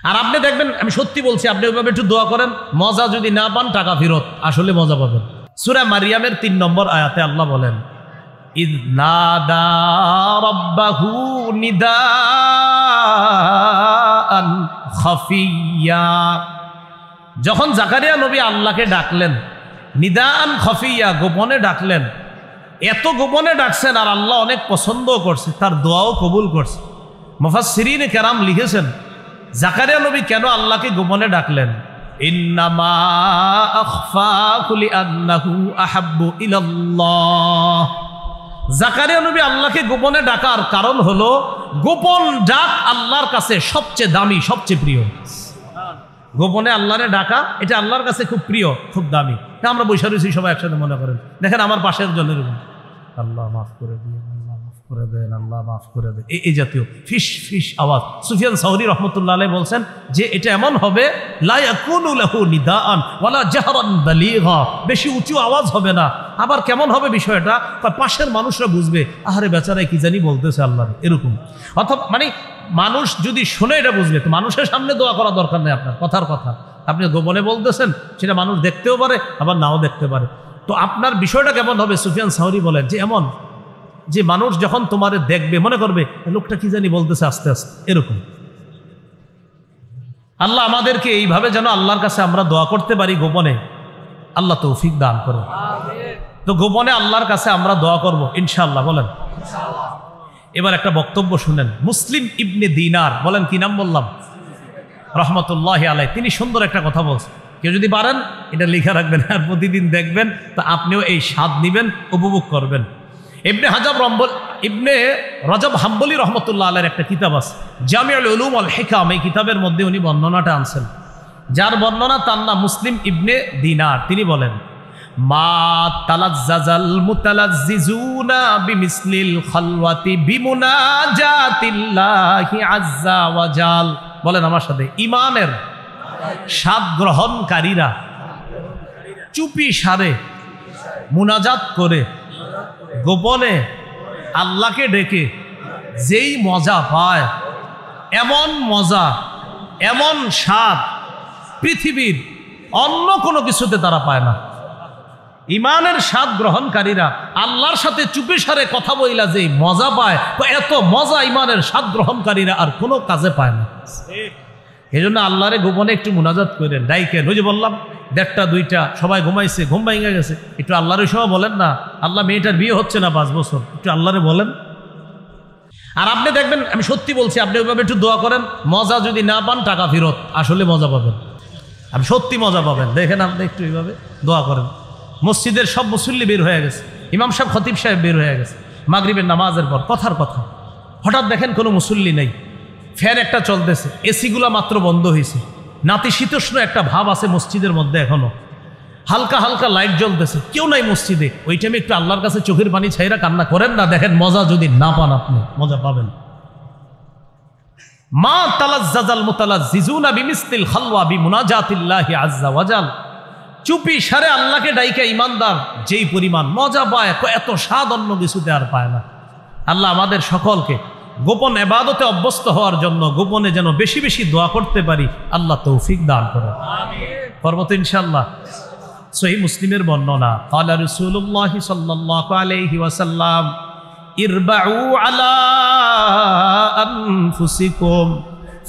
আর আপনি দেখবেন, আমি সত্যি বলছি, আপনি ওইভাবে একটু দোয়া করেন, মজা যদি না পান টাকা ফেরত, আসলে মজা পাবেন। সূরা মারিয়ামের 3 নম্বর আয়াতে আল্লাহ বলেন, ইয নাদা রাব্বাহু নিদাআন খাফিয়্যা। যখন জাকারিয়া নবী আল্লাহকে ডাকলেন, নিদাআন খাফিয়্যা, গোপনে ডাকলেন। এত গোপনে ডাকছেন আর আল্লাহ অনেক পছন্দ করছে, তার দোয়াও কবুল করছে। মুফাসসিরিনে কেরাম লিখেছেন, জাকারিয়া নবী কেন আল্লাহকে গোপনে ডাকলেন? ইন্নামা আখফাহু লিআন্নাহু আহাব্বু ইলাল্লাহ। জাকারিয়া নবী আল্লাহকে গোপনে ডাকার কারণ হলো, গোপন ডাক আল্লাহর কাছে সবচেয়ে দামি, সবচেয়ে প্রিয়। গোপনে আল্লাহরে ডাকা, এটা আল্লাহর কাছে খুব প্রিয়, খুব দামি। আমরা বৈশা রয়েছি সবাই একসাথে, মনে করেন, দেখেন আমার পাশের জনের আল্লাহ মাফ করে দিয়ে, আল্লাহ মাফ করে দেন, আল্লাহ মাফ করে দেন, এই জাতীয় ফিস ফিস আওয়াজ। সুফিয়ান সাউরি রহমতুল্লাহ আলাইহি বলছেন যে এটা এমন হবে, লা ইয়াকুনু লাহু নিদাআন ওয়ালা জাহরান বালিগা, বেশি উঁচু আওয়াজ হবে না। আবার কেমন হবে বিষয়টা? পাশের মানুষরা বুঝবে, আহারে বেচারাই কি জানি বলতেছে আল্লাহ, এরকম। অথবা মানে মানুষ যদি শুনে এটা বুঝবে, তো মানুষের সামনে দোয়া করা দরকার নেই আপনার, কথার কথা। আপনি গোপনে বলতেছেন, সেটা মানুষ দেখতেও পারে, আবার নাও দেখতে পারে। তো আপনার বিষয়টা কেমন হবে? সুফিয়ান সাউরি বলেন যে এমন, যে মানুষ যখন তোমারে দেখবে মনে করবে লোকটা কি জানি বলতেছে আস্তে আস্তে, এরকম। আল্লাহ আমাদেরকে এইভাবে যেন আল্লাহর কাছে আমরা দোয়া করতে পারি গোপনে, আল্লাহ তৌফিক দান করে। তো গোপনে আল্লাহর কাছে আমরা দোয়া করব ইনশাআল্লাহ, বলেন। এবার একটা বক্তব্য শুনেন। মুসলিম ইবনে দিনার, বলেন কি নাম বললাম, রহমতুল্লাহি আলাইহি, তিনি সুন্দর একটা কথা বলছেন। কেউ যদি পারেন এটা লিখে রাখবেন, আর প্রতিদিন দেখবেন, তা আপনিও এই স্বাদ নিবেন, উপভোগ করবেন। ইবনে রজব হাম্বলি রহমতুল্লাহ আলাইহির একটা কিতাব আছে, জামিউল উলুম ওয়াল হিকাম। এই কিতাবের মধ্যে উনি বর্ণনাটা আনছেন, যার বর্ণনা তার নাম মুসলিম ইবনে দিনার। তিনি বলেন, মা তালাজ্জাজাল মুতালাজ্জিজুনা বিমিসলিল খালওয়াতি বিমুনাজাতিল্লাহি আযজা ওয়া জাল। বলেন আমার সাথে, ঈমানের স্বাদ গ্রহণকারীরা চুপি সারে মুনাজাত করে, গোপনে আল্লাহকে ডেকে যেই মজা পায়, এমন মজা, এমন স্বাদ পৃথিবীর অন্য কোনো কিছুতে তারা পায় না। ঈমানের স্বাদ গ্রহণকারীরা আল্লাহর সাথে চুপি সারে কথা বইলা যেই মজা পায়, এত মজা ঈমানের স্বাদ গ্রহণকারীরা আর কোনো কাজে পায় না। এই জন্য আল্লাহরে গোপনে একটু মুনাজাত করেন, ডাইকেন। ওই যে বললাম 1টা 2টা সবাই ঘুমাইছে, ঘুম ভেঙে গেছে, একটু আল্লাহরের সময় বলেন না, আল্লাহ মেয়েটার বিয়ে হচ্ছে না 5 বছর, একটু আল্লাহরে বলেন। আর আপনি দেখবেন, আমি সত্যি বলছি, আপনি ওইভাবে একটু দোয়া করেন, মজা যদি না পান টাকা ফেরত, আসলে মজা পাবেন, আপনি সত্যি মজা পাবেন। দেখেন আপনি একটু এইভাবে দোয়া করেন। মসজিদের সব মুসল্লি বের হয়ে গেছে, ইমাম সাহেব, খতিব সাহেব বের হয়ে গেছে মাগরিবের নামাজের পর, কথার কথা। হঠাৎ দেখেন কোনো মুসল্লি নেই, ফ্যান একটা চলতেছে, এসিগুলা মাত্র বন্ধ হয়েছে, নাতিশীতোষ্ণ একটা ভাব আছে মসজিদের মধ্যে, এখনো হালকা হালকা লাইট জ্বলতেছে, কেউ নাই মসজিদে। ওই টাইমে একটু আল্লাহর কাছে চোখের পানি ছাইরা কান্না করেন না, দেখেন মজা যদি না পান আপনি, মজা পাবেন। মা তালাজ্জাজাল মুতালাজ্জিজুনা বিমিসলিল খালওয়া বিমুনাজাতিল্লাহি আযজা ওয়া জাল। চুপি সারে আল্লাহকে ডাইকা ঈমানদার যেই পরিমাণ মজা পায়, এত স্বাদ অন্য কিছুতে আর পায় না। আল্লাহ আমাদের সকলকে গোপন ইবাদতে অভ্যস্ত হওয়ার জন্য গোপনে যেন বেশি বেশি দোয়া করতে পারি, আল্লাহ তৌফিক দান করেন। করব তো ইনশাআল্লাহ। সহিহ মুসলিমের বর্ণনা, ক্বালা রাসূলুল্লাহ সাল্লাল্লাহু আলাইহি ওয়াসাল্লাম, ইরবাউ আলা আনফুসিকুম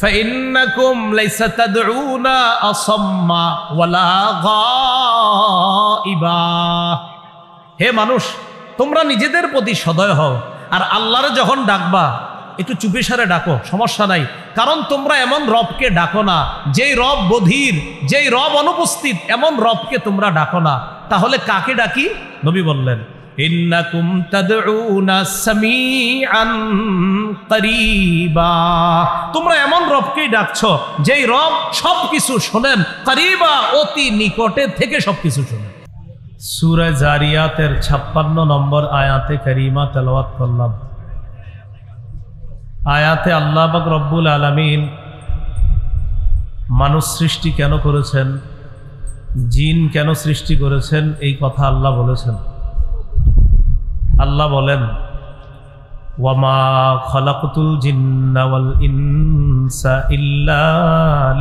ফাইন্নাকুম লাইসা তাদউনা আসাম্মা ওয়ালা গায়িবা। হে মানুষ, তোমরা নিজেদের প্রতি সদয় হও, আর আল্লাহরে যখন ডাকবা একটু চুপি সারে ডাকো, সমস্যা নাই। কারণ তোমরা এমন রবকে ডাকো না যেই রব বধির, যেই রব অনুপস্থিত, এমন রবকে তোমরা ডাকো না। তাহলে কাকে ডাকি? নবী বললেন, ইন্নাকুম তাদউনা সামিআন করিবা। তোমরা এমন রবকেই ডাকছো যেই রব সবকিছু শোনেন, করিবা, অতি নিকটে থেকে সবকিছু শোনেন। সূরা জারিয়াতের 56 নম্বর আয়াতে কারিমা তেলাওয়াত করলাম। আয়াতে আল্লাহ পাক রব্বুল আলামিন মানুষ সৃষ্টি কেন করেছেন, জিন কেন সৃষ্টি করেছেন, এই কথা আল্লাহ বলেছেন। আল্লাহ বলেন, ওয়ামা খালাকতুল জিন্না ওয়াল ইনসা ইল্লা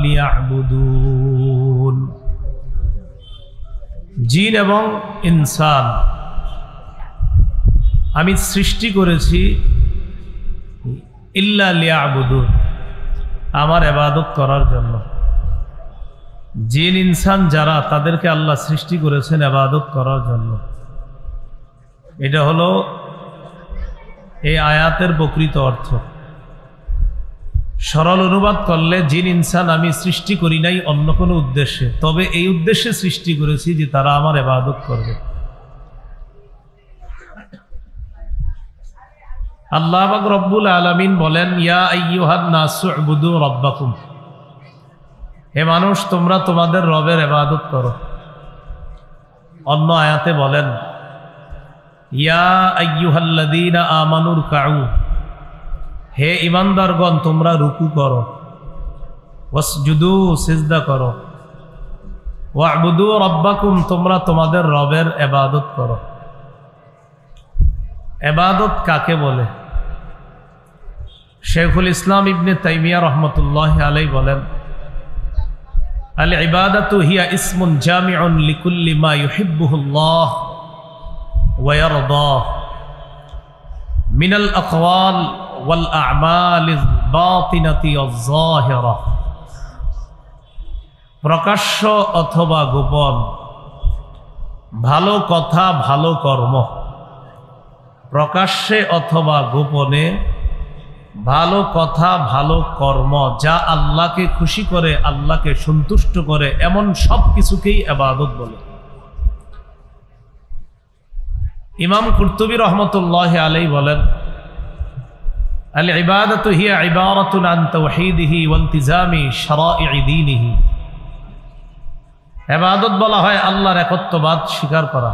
লিয়াবুদুন। জিন এবং ইনসান আমি সৃষ্টি করেছি ইল্লা লিয়াবুদুন, আমার ইবাদত করার জন্য। জিন ইনসান যারা, তাদেরকে আল্লাহ সৃষ্টি করেছেন ইবাদত করার জন্য। এটা হলো এই আয়াতের প্রকৃত অর্থ। সরল অনুবাদ করলে জিন ইনসান আমি সৃষ্টি করি নাই অন্য কোনো উদ্দেশ্যে, তবে এই উদ্দেশ্যে সৃষ্টি করেছি যে তারা আমার ইবাদত করবে। আল্লাহ পাক রব্বুল আলামিন বলেন, ইয়া আইয়ুহান নাসু উবুদু রাব্বাকুম, হে মানুষ তোমরা তোমাদের রবের ইবাদত করো। অন্য আয়াতে বলেন, ইয়া আইয়ুহাল্লাযীনা আমানুর কাউ, হে ঈমানদারগণ তোমরা রুকু করো, ওয়াসজুদু সিজদা করো, ওয়া'বুদু রাব্বাকুম তোমরা তোমাদের রবের ইবাদত করো। ইবাদত কাকে বলে? শেখুল ইসলাম ইবনে তাইমিয়া রাহমাতুল্লাহি আলাইহি বলেন, আল ইবাদাতু হিয়া ইসমুন জামিউন লিকুল্লি মা ইউহিব্বুহুল্লাহ ওয়া ইয়ারদাহ মিনাল আকওয়াল ওয়াল আ'মালিল বাতিনাতি ওয়াজ যাহিরা। প্রকাশ্য অথবা গোপন, ভালো কথা ভালো কর্ম, প্রকাশ্যে অথবা গোপনে ভালো কথা ভালো কর্ম, যা আল্লাহকে খুশি করে, আল্লাহকে সন্তুষ্ট করে, এমন সব কিছুকেই ইবাদত বলে। ইমাম কুরতুবী রাহমাতুল্লাহি আলাইহি বলেন, আল ইবাদাতু হিয়া ইবারাতুন আন তাওহীদিহি ওয়া ইলতিজামি শারাঈ দীনিহি। ইবাদত বলা হয় আল্লাহর একত্ববাদ স্বীকার করা,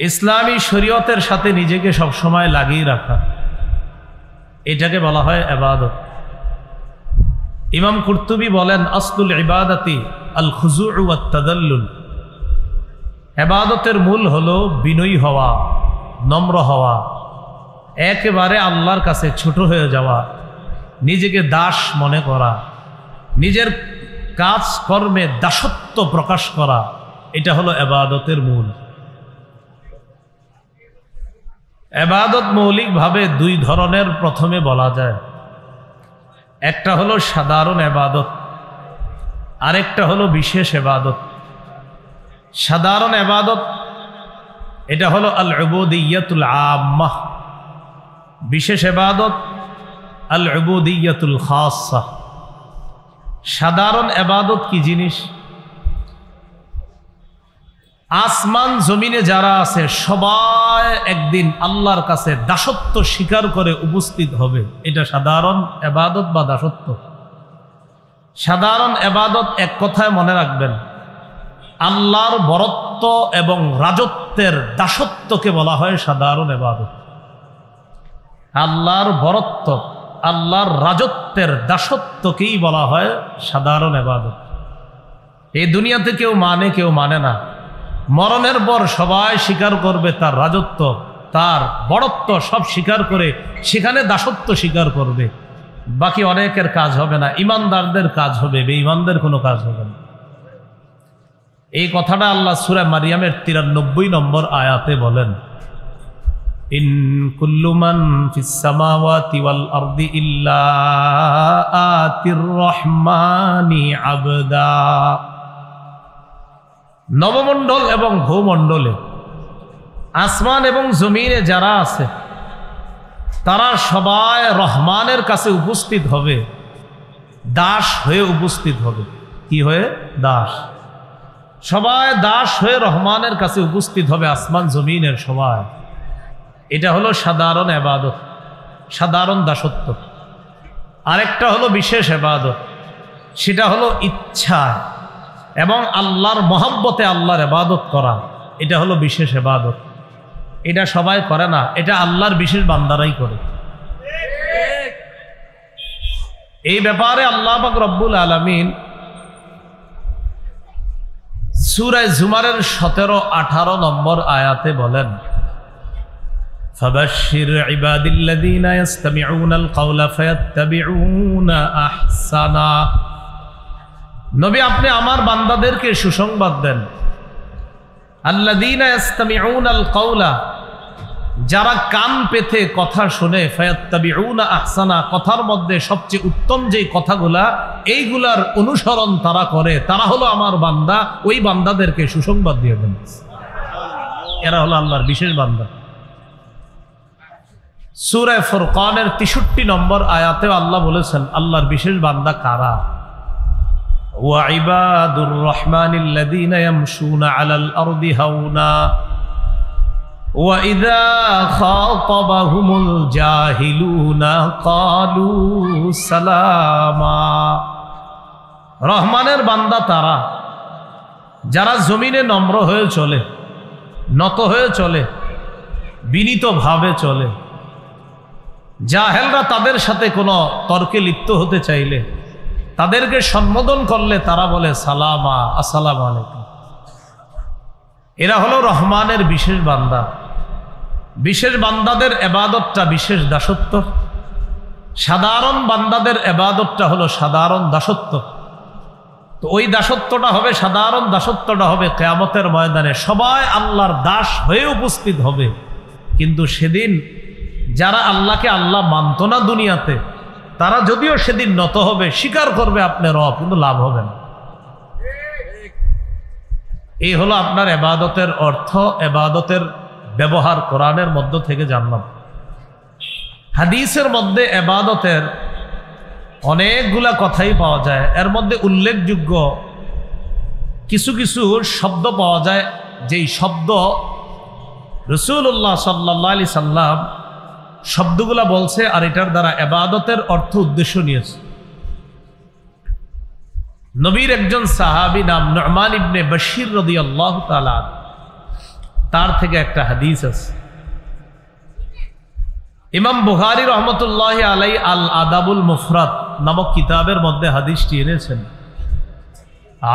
ইসলামী শরীয়তের সাথে নিজেকে সবসময় লাগিয়ে রাখা, এটাকে বলা হয় ইবাদত। ইমাম কুরতুবী বলেন, আসলুল ইবাদাতি আল খুজুউ ওয়াত তাদাল্লুল। ইবাদতের মূল হলো বিনয়ী হওয়া, নম্র হওয়া, একেবারে আল্লাহর কাছে ছোট হয়ে যাওয়া, নিজেকে দাস মনে করা, নিজের কাজ কর্মে দাসত্ব প্রকাশ করা, এটা হলো ইবাদতের মূল। ইবাদত মৌলিকভাবে দুই ধরনের প্রথমে বলা যায়, একটা হলো সাধারণ ইবাদত, আরেকটা হলো বিশেষ ইবাদত। সাধারণ ইবাদত এটা হলো আল উবুদিয়্যাতুল আম্মাহ, বিশেষ ইবাদত আল উবুদিয়্যাতুল খাসসা। সাধারণ ইবাদত কি জিনিস? আসমান জমিনে যারা আছে সবাই একদিন আল্লাহর কাছে দাসত্ব স্বীকার করে উপস্থিত হবে, এটা সাধারণ ইবাদত বা দাসত্ব। সাধারণ ইবাদত এক কথায় মনে রাখবেন, আল্লাহর বরত্ব এবং রাজত্বের দাসত্বকে বলা হয় সাধারণ ইবাদত। আল্লাহর বরত্ব, আল্লাহর রাজত্বের দাসত্বকেই বলা হয় সাধারণ ইবাদত। এই দুনিয়াতে কেউ মানে কেউ মানে না, মরণের পর সবাই স্বীকার করবে তার রাজত্ব, তার বড়ত্ব, সব স্বীকার করে সেখানে দাসত্ব স্বীকার করবে। বাকি অনেকের কাজ হবে না, ইমানদারদের কাজ হবে, বেঈমানদের কোনো কাজ হবে না। এই কথাটা আল্লাহ সূরা মারিয়ামের 93 নম্বর আয়াতে বলেন, ইন কুল্লু মান ফিস সামাওয়াতি ওয়াল আরদি ইল্লা আতির রহমানি আবদা। নবমণ্ডল এবং ভূমণ্ডলে, আসমান এবং জমিনে যারা আছে তারা সবাই রহমানের কাছে উপস্থিত হবে, দাস হয়ে উপস্থিত হবে। কি হয়ে? দাস। সবাই দাস হয়ে রহমানের কাছে উপস্থিত হবে, আসমান জমিনের সবাই। এটা হলো সাধারণ ইবাদত, সাধারণ দাসত্ব। আরেকটা হলো বিশেষ ইবাদত, সেটা হলো ইচ্ছা এবং আল্লাহর মহব্বতে আল্লাহর ইবাদত করা, এটা হলো বিশেষ ইবাদত। এটা সবাই করে না, এটা আল্লাহর বিশেষ বান্দারাই করে। এই ব্যাপারে আল্লাহ পাক রব্বুল আলামিন সূরা জুমারের 17-18 নম্বর আয়াতে বলেন, ফাবাশশির ইবাদিল্লাযীনা ইসতামিউনাল কাওলা ফায়াত্তাবিউনা আহসানা। নবী আপনি আমার বান্দাদেরকে সুসংবাদ দেন, আল্লাযীনা ইসতামিউনাল কাওলা, যারা কান পেতে কথা শুনে, ফায়াত্তাবিউনা আহসানা, কথার মধ্যে সবচেয়ে উত্তম যে কথাগুলা এইগুলার অনুসরণ তারা করে, তারা হলো আমার বান্দা। ওই বান্দাদেরকে সুসংবাদ দিয়ে দেন, এরা হলো আল্লাহর বিশেষ বান্দা। সূরা ফুরকানের 63 নম্বর আয়াতে আল্লাহ বলেছেন আল্লাহর বিশেষ বান্দা কারা। ওয়া ইবাদুর রহমানিল্লাযীনা ইয়ামশুনা আলাল আরদি হাওনা ওয়া ইযা খাতাবাহুমুল জাহিলুনা ক্বালু সালামা। রহমানের বান্দা তারা যারা জমিনে নম্র হয়ে চলে, নত হয়ে চলে, বিনীতভাবে চলে। জাহেলরা তাদের সাথে কোনো তর্কে লিপ্ত হতে চাইলে, তাদেরকে সম্বোধন করলে তারা বলে সালামা, আসসালামু আলাইকুম। এরা হলো রহমানের বিশেষ বান্দা। বিশেষ বান্দাদের ইবাদতটা বিশেষ দাসত্ব, সাধারণ বান্দাদের ইবাদতটা হলো সাধারণ দাসত্ব। তো ওই দাসত্বটা হবে, সাধারণ দাসত্বটা হবে কিয়ামতের ময়দানে। সবাই আল্লাহর দাস হয়ে উপস্থিত হবে, কিন্তু সেদিন যারা আল্লাহকে আল্লাহ মানত না দুনিয়াতে, তারা যদিও সেদিন নত হবে, স্বীকার করবে আপনি রব, কিন্তু লাভ হবে না। এই হলো আপনার ইবাদতের অর্থ, ইবাদতের ব্যবহার কোরআনের মধ্য থেকে জানলাম। হাদিসের মধ্যে ইবাদতের অনেকগুলা কথাই পাওয়া যায়। এর মধ্যে উল্লেখযোগ্য কিছু কিছু শব্দ পাওয়া যায়, যেই শব্দ রাসূলুল্লাহ সাল্লাল্লাহু আলাইহি সাল্লাম শব্দগুলা বলছে, আর এটার দ্বারা ইবাদতের অর্থ উদ্দেশ্য নিয়েছে। নবীর একজন সাহাবী নাম নু'মান ইবনে বাশির রাদিয়াল্লাহু তাআলা, তার থেকে একটা হাদিস আছে। ইমাম বুখারী রহমতুল্লাহি আলাইহি আল আদাবুল মুফরাদ নামক কিতাবের মধ্যে হাদিসটি এনেছেন।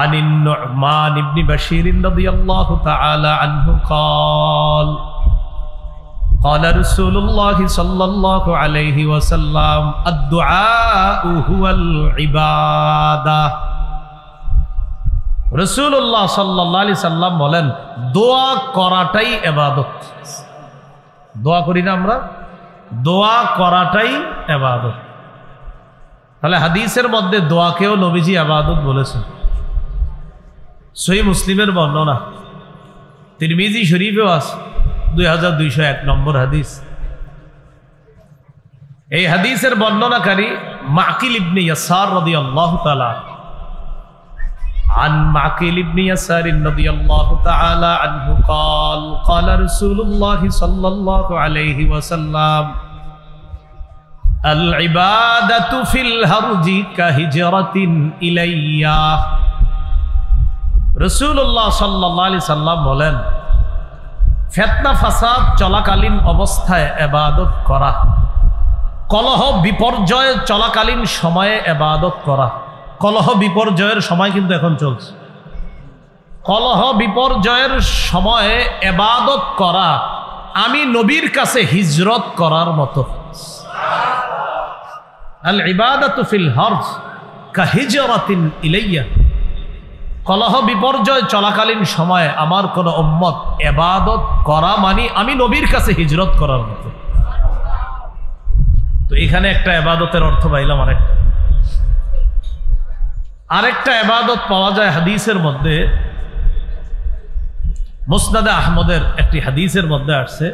আনিন নু'মান ইবনে বাশির রাদিয়াল্লাহু তাআলা আনহু قال قال رسول الله صلى الله عليه وسلم الدعاء هو العبادة। রাসূলুল্লাহ সাল্লাল্লাহু আলাইহি সাল্লাম বলেন, দোয়া করাটাই ইবাদত। দোয়া করি না আমরা, দোয়া করাটাই ইবাদত। তাহলে হাদিসের মধ্যে দোয়াকেও নবীজি ইবাদত বলেছেন। সহিহ মুসলিমের বর্ণনা, তিরমিজি শরীফেও আছে 2201 নম্বর হাদিস। এই হাদিসের বর্ণনাকারী মাকিল ইবনে ইয়াসার রাদিয়াল্লাহু তাআলা। عن معقل بن يسار رضي الله تعالى عنه قال قال رسول الله صلى الله عليه وسلم العبادة في الهرج كهجرة إلي। রাসূলুল্লাহ সাল্লাল্লাহু আলাইহি সাল্লাম বলেন, ফিতনা ফাসাদ চলাকালীন অবস্থায় ইবাদত করা, কলহ বিপর্যয় চলাকালীন সময়ে ইবাদত করা। কলহ বিপর্যয়ের সময় কিন্তু এখন চলছে। কলহ বিপর্যয়ের সময়ে ইবাদত করা আমি নবীর কাছে হিজরত করার মতো। আল ইবাদাতু ফিল হরজ কাহিজরাতিন ইলাইয়া। কলহ বিপর্যয় চলাকালীন সময়ে আমার কোন উম্মত ইবাদত করা মানে আমি নবীর কাছে হিজরত করার মতো। তো এখানে একটা ইবাদতের অর্থ পাইলাম। আরেকটা ইবাদত পাওয়া যায় হাদিসের মধ্যে, মুসনাদে আহমদের একটি হাদিসের মধ্যে আসছে।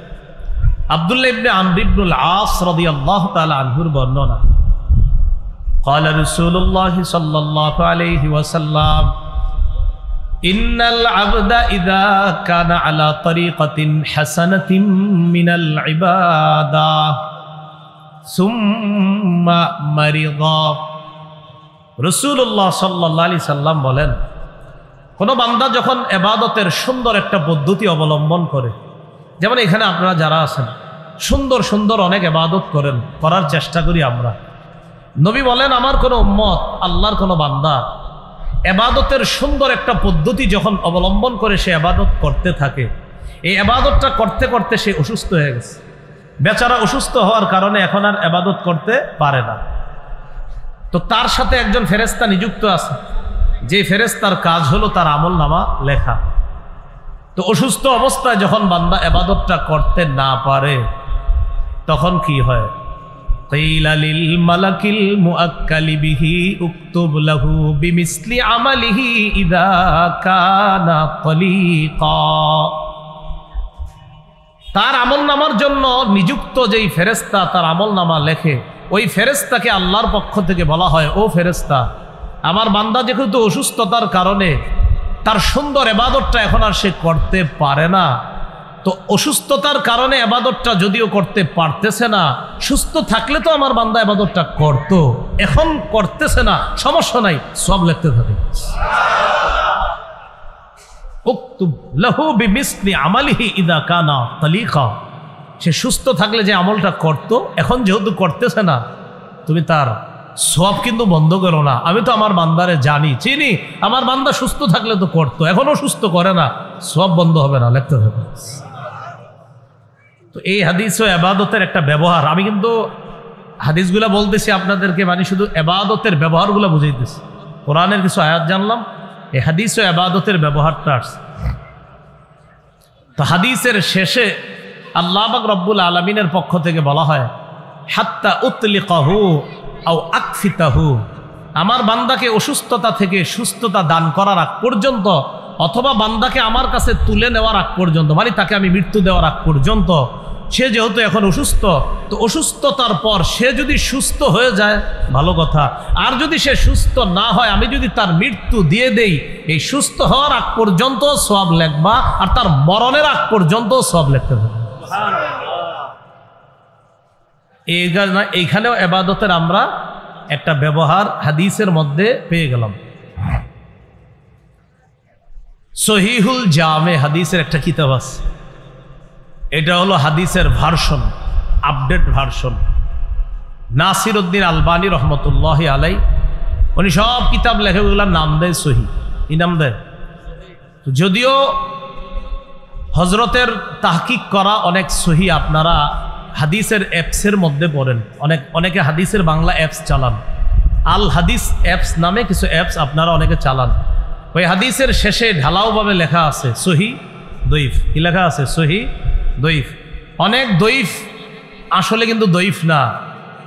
আব্দুল্লাহ ইবনে আমর ইবনুল আস রাদিয়াল্লাহু তাআলা আনহুর বর্ণনা। قال رسول الله صلى الله عليه وسلم إن العبد إذا كان على طريقة حسنة من العبادة ثم مرض। রাসূলুল্লাহ সাল্লাল্লাহু আলাইহি সাল্লাম বলেন, কোন বান্দা যখন ইবাদতের সুন্দর একটা পদ্ধতি অবলম্বন করে, যেমন এখানে আপনারা যারা আছেন সুন্দর সুন্দর অনেক ইবাদত করেন, করার চেষ্টা করি আমরা। নবী বলেন, আমার কোন উম্মত, আল্লাহর কোন বান্দা ইবাদতের সুন্দর একটা পদ্ধতি যখন অবলম্বন করে সে ইবাদত করতে থাকে, এই ইবাদতটা করতে করতে সে অসুস্থ হয়ে গেছে, বেচারা অসুস্থ হওয়ার কারণে এখন আর ইবাদত করতে পারে না। তো তার সাথে একজন ফেরেশতা নিযুক্ত আছে, যে ফেরেশতার কাজ হলো তার আমলনামা লেখা। তো অসুস্থ অবস্থায় যখন বান্দা ইবাদতটা করতে না পারে তখন কি হয়? কিলা লিল মালাকিল মুআক্কালি বিহি উকতুব লাহু বিমিসলি আমালিহি ইযা কানা তালিকা। তার আমলনামার জন্য নিযুক্ত যেই ফেরেশতা তার আমলনামা লেখে, ওই ফেরেশতাকে আল্লাহর পক্ষ থেকে বলা হয়, ও ফেরেশতা, আমার বান্দা যেহেতু অসুস্থতার কারণে তার সুন্দর ইবাদতটা এখন আর সে করতে পারে না, তো অসুস্থতার কারণে ইবাদতটা যদিও করতে পারতেছে না, সুস্থ থাকলে তো আমার বান্দা ইবাদতটা করতো, এখন করতেছে না, সমস্যা নাই, সব লিখতে থাকে। উকতুব লাহু বিমিসলি আমালিহি ইযা কানা তালিকা। সে সুস্থ থাকলে যে আমলটা করতো এখন যেহেতু করতেছে না, তুমি তার সব কিন্তু বন্ধ করো না। আমি তো আমার বান্দারে জানি, চিনি, আমার বান্দা সুস্থ থাকলে তো করতো, এখনো সুস্থ করে না, সব বন্ধ হবে না, লিখতে হবে। তো এই হাদিস ও ইবাদতের একটা ব্যবহার, আমি কিন্তু হাদিসগুলা বলতেছি আপনাদেরকে, মানে শুধু ইবাদতের ব্যবহারগুলো বুঝাইতেছি। কোরআনের কিছু আয়াত জানলাম, এই হাদিস ও ইবাদতের ব্যবহারটা আসছে। তো হাদিসের শেষে আল্লাহ পাক রব্বুল আলামিনের পক্ষ থেকে বলা হয়, হাত্তা উতলিকাহু আও আকফিতাহু, আমার বান্দাকে অসুস্থতা থেকে সুস্থতা দান করার আগ পর্যন্ত, অথবা বান্দাকে আমার কাছে তুলে নেওয়ার আগ পর্যন্ত, মানে তাকে আমি মৃত্যু দেওয়ার আগ পর্যন্ত, সে যেহেতু এখন অসুস্থ, তো অসুস্থতার পর সে যদি সুস্থ হয়ে যায় ভালো কথা, আর যদি সে সুস্থ না হয়, আমি যদি তার মৃত্যু দিয়ে দেই, এই সুস্থ হওয়ার আগ পর্যন্ত সওয়াব লেখবা, আর তার মরণের আগ পর্যন্ত সওয়াব লিখতে হবে। এইখানেও ইবাদতের আমরা একটা ব্যবহার হাদিসের মধ্যে পেয়ে গেলাম। সহিহুল জামে হাদিসের একটা কিতাব আছে, এটা হলো হাদিসের version, update version. Nasir Uddin Albani রহমতুল্লাহ আলাই, উনি সব কিতাব লেখে, ওগুলার নাম দেয় সহি। কি নাম দেয়? যদিও হজরতের তাহকিক করা অনেক সহি আপনারা হাদিসের অ্যাপসের মধ্যে পড়েন, অনেকে হাদিসের বাংলা অ্যাপস চালান, আল হাদিস অ্যাপস নামে কিছু অ্যাপস আপনারা অনেকে চালান। ওই হাদিসের শেষে ঢালাওভাবে লেখা আছে সহি দইফ। কি লেখা আছে? সহি দইফ। অনেক দইফ আসলে কিন্তু দইফ না,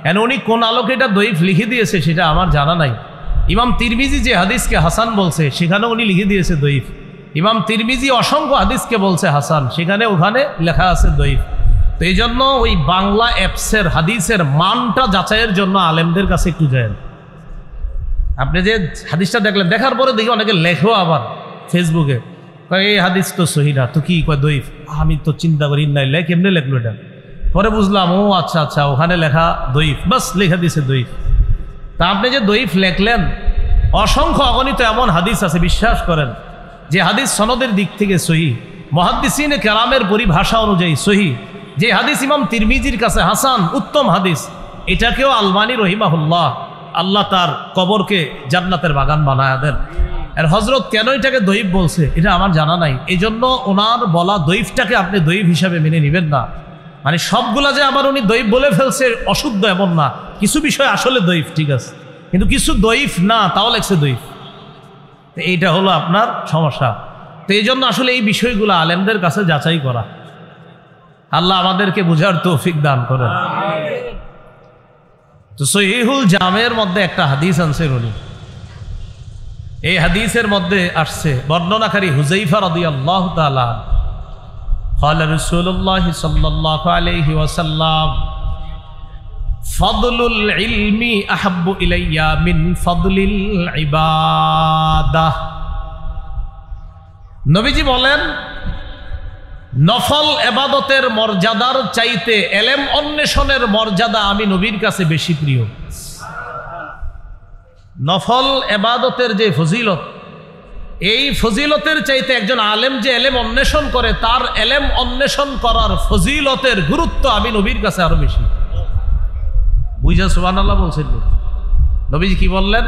কেন উনি কোন আলোকে এটা দইফ লিখে দিয়েছে সেটা আমার জানা নাই। ইমাম তিরমিজি যে হাদিসকে হাসান বলছে সেখানে উনি লিখে দিয়েছে দইফ। ইমাম তিরমিজি অসংখ্য হাদিসকে বলছে হাসান, ওখানে লেখা আছে দইফ। তো এই জন্য ওই বাংলা অ্যাপসের হাদিসের মানটা যাচাইয়ের জন্য আলেমদের কাছে একটু যান। আপনি যে হাদিসটা দেখলেন, দেখার পরে দেখি অনেকে লেখো আবার ফেসবুকে, এই হাদিস তো সহি না, তো কি কয় দইফ। আমি তো চিন্তা করি নাই, কেমনে লেখলো এটা? পরে বুঝলাম, ও আচ্ছা আচ্ছা, ওখানে লেখা দইফ, বাস লেখা দিয়েছে দইফ। তা আপনি যে দইফ লেখলেন, অসংখ্য অগণিত এমন হাদিস আছে, বিশ্বাস করেন, যে হাদিস সনদের দিক থেকে সহি, মুহাদ্দিসিনে কেরামের পরিভাষা অনুযায়ী সহি, যে হাদিস ইমাম তিরমিজির কাছে হাসান, উত্তম হাদিস, এটাকেও আলবানী রহিমাহুল্লাহ, আল্লাহ তার কবরকে জান্নাতের বাগান বানায় দেন। আর হজরত কেন এটাকে দইফ বলছে এটা আমার জানা নাই, এই জন্য ওনার বলা দইফটাকে আপনি দইফ হিসাবে মেনে নেবেন না। মানে সবগুলা যে আবার উনি দইফ বলে ফেলছে অশুদ্ধ এমন না, কিছু বিষয় আসলে দইফ, ঠিক আছে, কিন্তু কিছু দইফ না, তাও লেখছে দইফ। তো এইটা হলো আপনার সমস্যা। তো এই জন্য আসলে এই বিষয়গুলো আলেমদের কাছে যাচাই করা। আল্লাহ আমাদেরকে বুঝার তৌফিক দান করেন। তো সহিহুল জামের মধ্যে একটা হাদিস আনছেন উনি, এই হাদিসের মধ্যে আসছে বর্ণনাকারী হুযাইফা রাদিয়াল্লাহু তাআলা, قال رسول الله صلى الله عليه وسلم فضل العلم احب الي من فضل العباده। নবীজি বলেন, নফল ইবাদতের মর্যাদার চাইতে ইলম অন্বেষণের মর্যাদা আমি নবীর কাছে বেশি প্রিয়। নফল ইবাদতের যে ফজিলত, এই ফজিলতের চাইতে একজন আলেম যে ইলম অন্বেষণ করে, তার ইলম অন্বেষণ করার ফজিলতের গুরুত্ব আমি নবীর কাছে আরো বেশি। বুঝা সুবহানাল্লাহ বলছেন। নবীজি কি বললেন?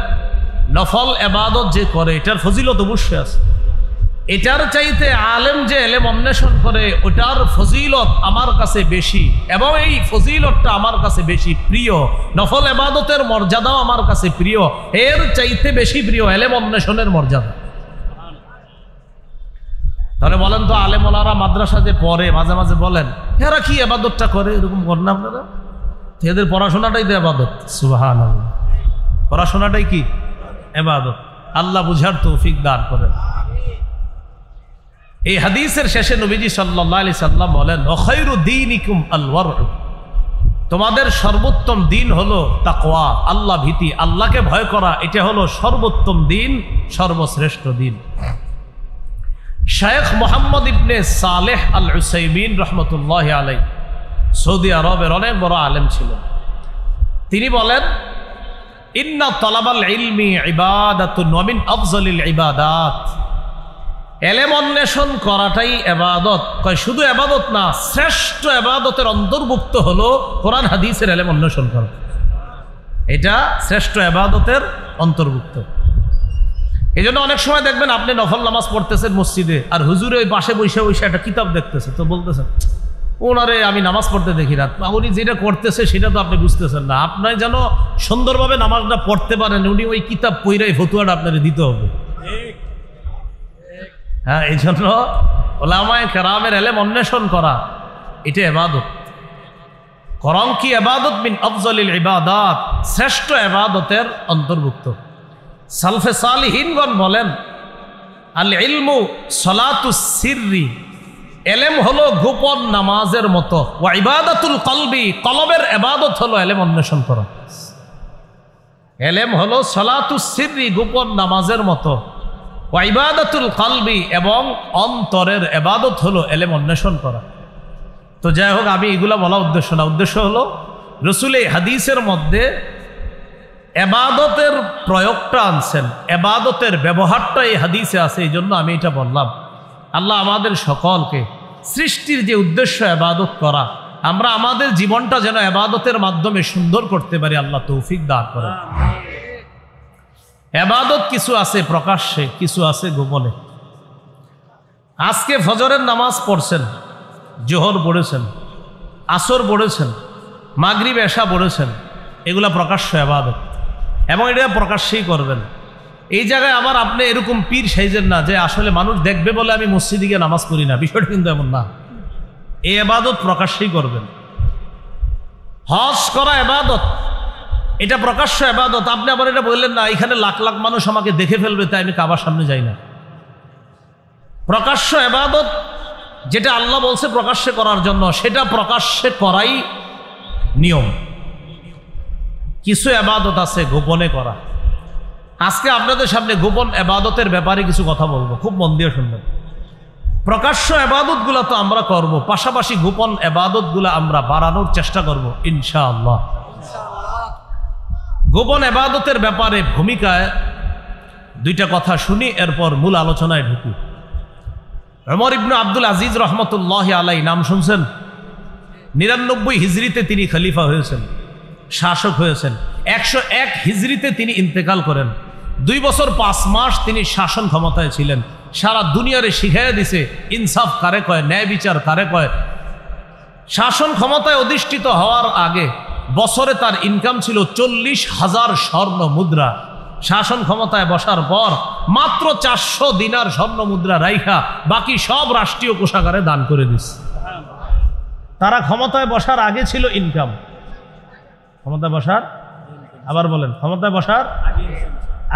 নফল ইবাদত যে করে এটার ফজিলত অবশ্যই আছে, এটার চাইতে আলেম যে এলেম অন্বেষণ করে ওটার ফজিলত আমার কাছে বেশি, এবং এই ফজিলতটা আমার কাছে বেশি প্রিয়, নফল ইবাদতের মর্যাদাও আমার কাছে প্রিয়, এর চাইতে বেশি প্রিয় এলেম অন্বেষণের মর্যাদা। তাহলে বলেন তো, আলেম ওলারা মাদ্রাসা যে পড়ে মাঝে মাঝে বলেন এরা কি ইবাদতটা করে, এরকম করেন না আপনারা? এদের পড়াশোনাটাই তো ইবাদত। সুবহানাল্লাহ, পড়াশোনাটাই কি ইবাদত। আল্লাহ বুঝার তৌফিক দান করেন। এই হাদিসের শেষে নবীজি সাল্লাল্লাহু আলাইহি সাল্লাম বলেন, খায়রু দীনিকুম আল ওয়ারউ, তোমাদের সর্বোত্তম দিন হলো তাকওয়া, আল্লাহ ভীতি, আল্লাহকে ভয় করা, এটা হলো সর্বোত্তম দিন, সর্বশ্রেষ্ঠ দিন। শেখ মুহাম্মদ ইবনে সালেহ আল উসাইমিন রহমতুল্লাহি আলাইহি সৌদি আরবের অনেক বড় আলেম ছিলেন। তিনি বলেন, ইন্না তালাবাল ইলমি ইবাদাতুন ওয়া মিন আফজালিল ইবাদাত, এলেম অন্বেষণ করাটাই ইবাদত। কয় শুধু ইবাদত না, শ্রেষ্ঠ ইবাদতের অন্তর্ভুক্ত হলো কোরআন হাদিসের এলেম অন্বেষণ করা, এটা শ্রেষ্ঠ ইবাদতের অন্তর্ভুক্ত। এই জন্য অনেক সময় দেখবেন আপনি নফল নামাজ পড়তেছেন মসজিদে, আর হুজুরে ওই পাশে বসে বসে একটা কিতাব দেখতেছে, তো বলতেছেন ওনারে আমি নামাজ পড়তে দেখি না, উনি যেটা করতেছে সেটা তো আপনি বুঝতেছেন না, আপনার যেন সুন্দরভাবে নামাজটা পড়তে পারেন, উনি ওই কিতাব পইরাই ফতুয়াটা আপনাকে দিতে হবে। হ্যাঁ, এই জন্য উলামায়ে কেরামের এলেম অন্বেষণ করা এটা ইবাদত। করং কি ইবাদত মিন আফজালিল ইবাদাত, শ্রেষ্ঠ ইবাদতের অন্তর্ভুক্ত। সালফে সালিহিনগণ বলেন, আল ইলমু সালাতুস সিররি, এলেম হলো গোপন নামাজের মতো, ওয়া ইবাদাতুল কলবি, কলবের ইবাদত হলো এলেম অন্বেষণ করা। এলেম হলো সালাতুস সিররি, গোপন নামাজের মতো, ওয়া ইবাদাতুল কলবি, এবং অন্তরের ইবাদত হলো এলেম অন্বেষণ করা। তো যাই হোক, আমি এগুলা বলা উদ্দেশ্য না, উদ্দেশ্য হলো রসুল এই হাদিসের মধ্যে এবাদতের প্রয়োগটা আনছেন, এবাদতের ব্যবহারটা এই হাদিসে আছে, এই জন্য আমি এটা বললাম। আল্লাহ আমাদের সকলকে সৃষ্টির যে উদ্দেশ্য এবাদত করা, আমরা আমাদের জীবনটা যেন এবাদতের মাধ্যমে সুন্দর করতে পারি, আল্লাহ তৌফিক দান করেন। এবাদত কিছু আছে প্রকাশ্যে, কিছু আছে গোপনে। আজকে ফজরের নামাজ পড়ছেন, জোহর পড়েছেন, আসর পড়েছেন, মাগরিব এশা পড়েছেন, এগুলা প্রকাশ্য এবাদত, এবং এটা প্রকাশ্যেই করবেন। এই জায়গায় আবার আপনি এরকম পীর সাইজেন না যে আসলে মানুষ দেখবে বলে আমি মসজিদে গিয়ে নামাজ পড়ি না, বিষয়টা কিন্তু এমন না। এই এবাদত প্রকাশ্যেই করবেন। হজ করা এবাদত, এটা প্রকাশ্য এবাদত। আপনি আবার এটা বললেন না এখানে লাখ লাখ মানুষ আমাকে দেখে ফেলবে তাই আমি কাবার সামনে যাই না। প্রকাশ্য এবাদত যেটা আল্লাহ বলছে প্রকাশ্যে করার জন্য, সেটা প্রকাশ্যে করাই নিয়ম। কিছু এবাদত আছে গোপনে করা। আজকে আপনাদের সামনে গোপন এবাদতের ব্যাপারে কিছু কথা বলবো, খুব মন দিয়ে শুনবেন। প্রকাশ্য এবাদতগুলো তো আমরা করব, পাশাপাশি গোপন এবাদতগুলো আমরা বাড়ানোর চেষ্টা করব ইনশাআল্লাহ। গোপন এবাদতের ব্যাপারে ভূমিকায় দুইটা কথা শুনি, এরপর মূল আলোচনায় ঢুকি। ওমর ইবনে আব্দুল আজিজ রহমতুল্লাহি আলাইহি নাম শুনছেন? 99 হিজরিতে তিনি খলিফা হয়েছেন, শাসক হয়েছেন। 101 হিজরিতে তিনি ইন্তেকাল করেন। 2 বছর 5 মাস তিনি শাসন ক্ষমতায় ছিলেন। সারা দুনিয়ারে শিখাইয়া দিছে ইনসাফ কারে কয়, ন্যায় বিচার কারে কয়। শাসন ক্ষমতায় অধিষ্ঠিত হওয়ার আগে বছরে তার ইনকাম ছিল 40,000 স্বর্ণ মুদ্রা। শাসন ক্ষমতায় বসার পর মাত্র 400 দিনার স্বর্ণ মুদ্রা রাইখা বাকি সব রাষ্ট্রীয় কোষাগারে দান করে দিছে। তারা ক্ষমতায় বসার আগে ছিল ইনকাম, ক্ষমতায় বসার, আবার বলেন, ক্ষমতায় বসার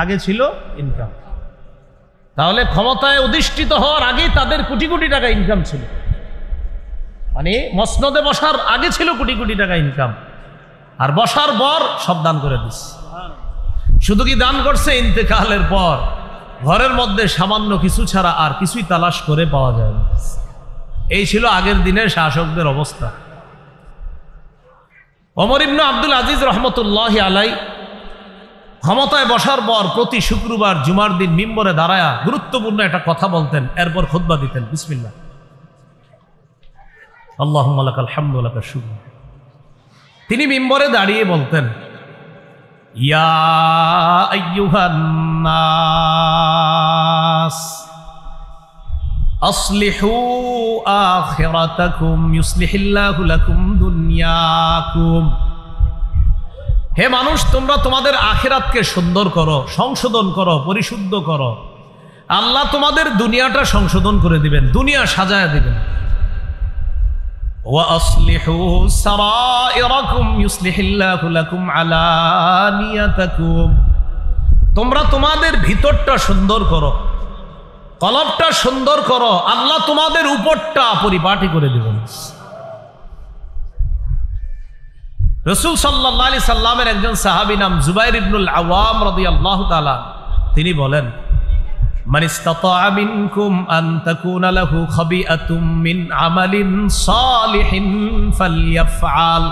আগে ছিল ইনকাম। তাহলে ক্ষমতায় অধিষ্ঠিত হওয়ার আগেই তাদের কোটি কোটি টাকা ইনকাম ছিল, মানে মসনদে বসার আগে ছিল কোটি কোটি টাকা ইনকাম, আর বসার পর সব দান করে দিচ্ছে। শুধু কি দান করছে, ইন্তেকালের পর ঘরের মধ্যে সামান্য কিছু ছাড়া আর কিছুই তালাশ করে পাওয়া যায় না। এই ছিল আগের দিনের শাসকদের অবস্থা। ওমর ইবনে আব্দুল আজিজ রহমতুল্লাহি আলাইহি ক্ষমতায় বসার পর প্রতি শুক্রবার জুমার দিন মিম্বরে দাঁড়ায়া গুরুত্বপূর্ণ একটা কথা বলতেন, এরপর খুতবা দিতেন। বিসমিল্লাহ, আল্লাহুম্মা লাকাল হামদু ওয়া লাকাশ শুকর। তিনি মিম্বরে দাঁড়িয়ে বলতেন, ইয়া আইয়ুহান নাস আসলিহু আখিরাতাকুম ইউসলিহিল্লাহু লাকুম দুনিয়াকুম। হে মানুষ, তোমরা তোমাদের আখিরাতকে সুন্দর করো, সংশোধন করো, পরিশুদ্ধ করো। আল্লাহ তোমাদের দুনিয়াটা সংশোধন করে দিবেন, দুনিয়া সাজায় দিবেন। ওয়া আসলিহু সারাইরাকুম ইউসলিহিল্লাহু লাকুম আলানিয়াতাকুম। তোমরা তোমাদের ভিতরটা সুন্দর করো, কলবটা সুন্দর করো, আল্লাহ তোমাদের উপরটা পরিপাটি করে দিবেন। রাসূল সাল্লাল্লাহু আলাইহি সাল্লামের একজন সাহাবী নাম জুবাইর ইবনুল আওয়াম রাদিয়াল্লাহু তাআলা, তিনি বলেন, মান ইসতাতাআ মিনকুম আন তাকুনা লাহু খাবিআতুম মিন আমালিন সালিহিন ফালইয়াফআল।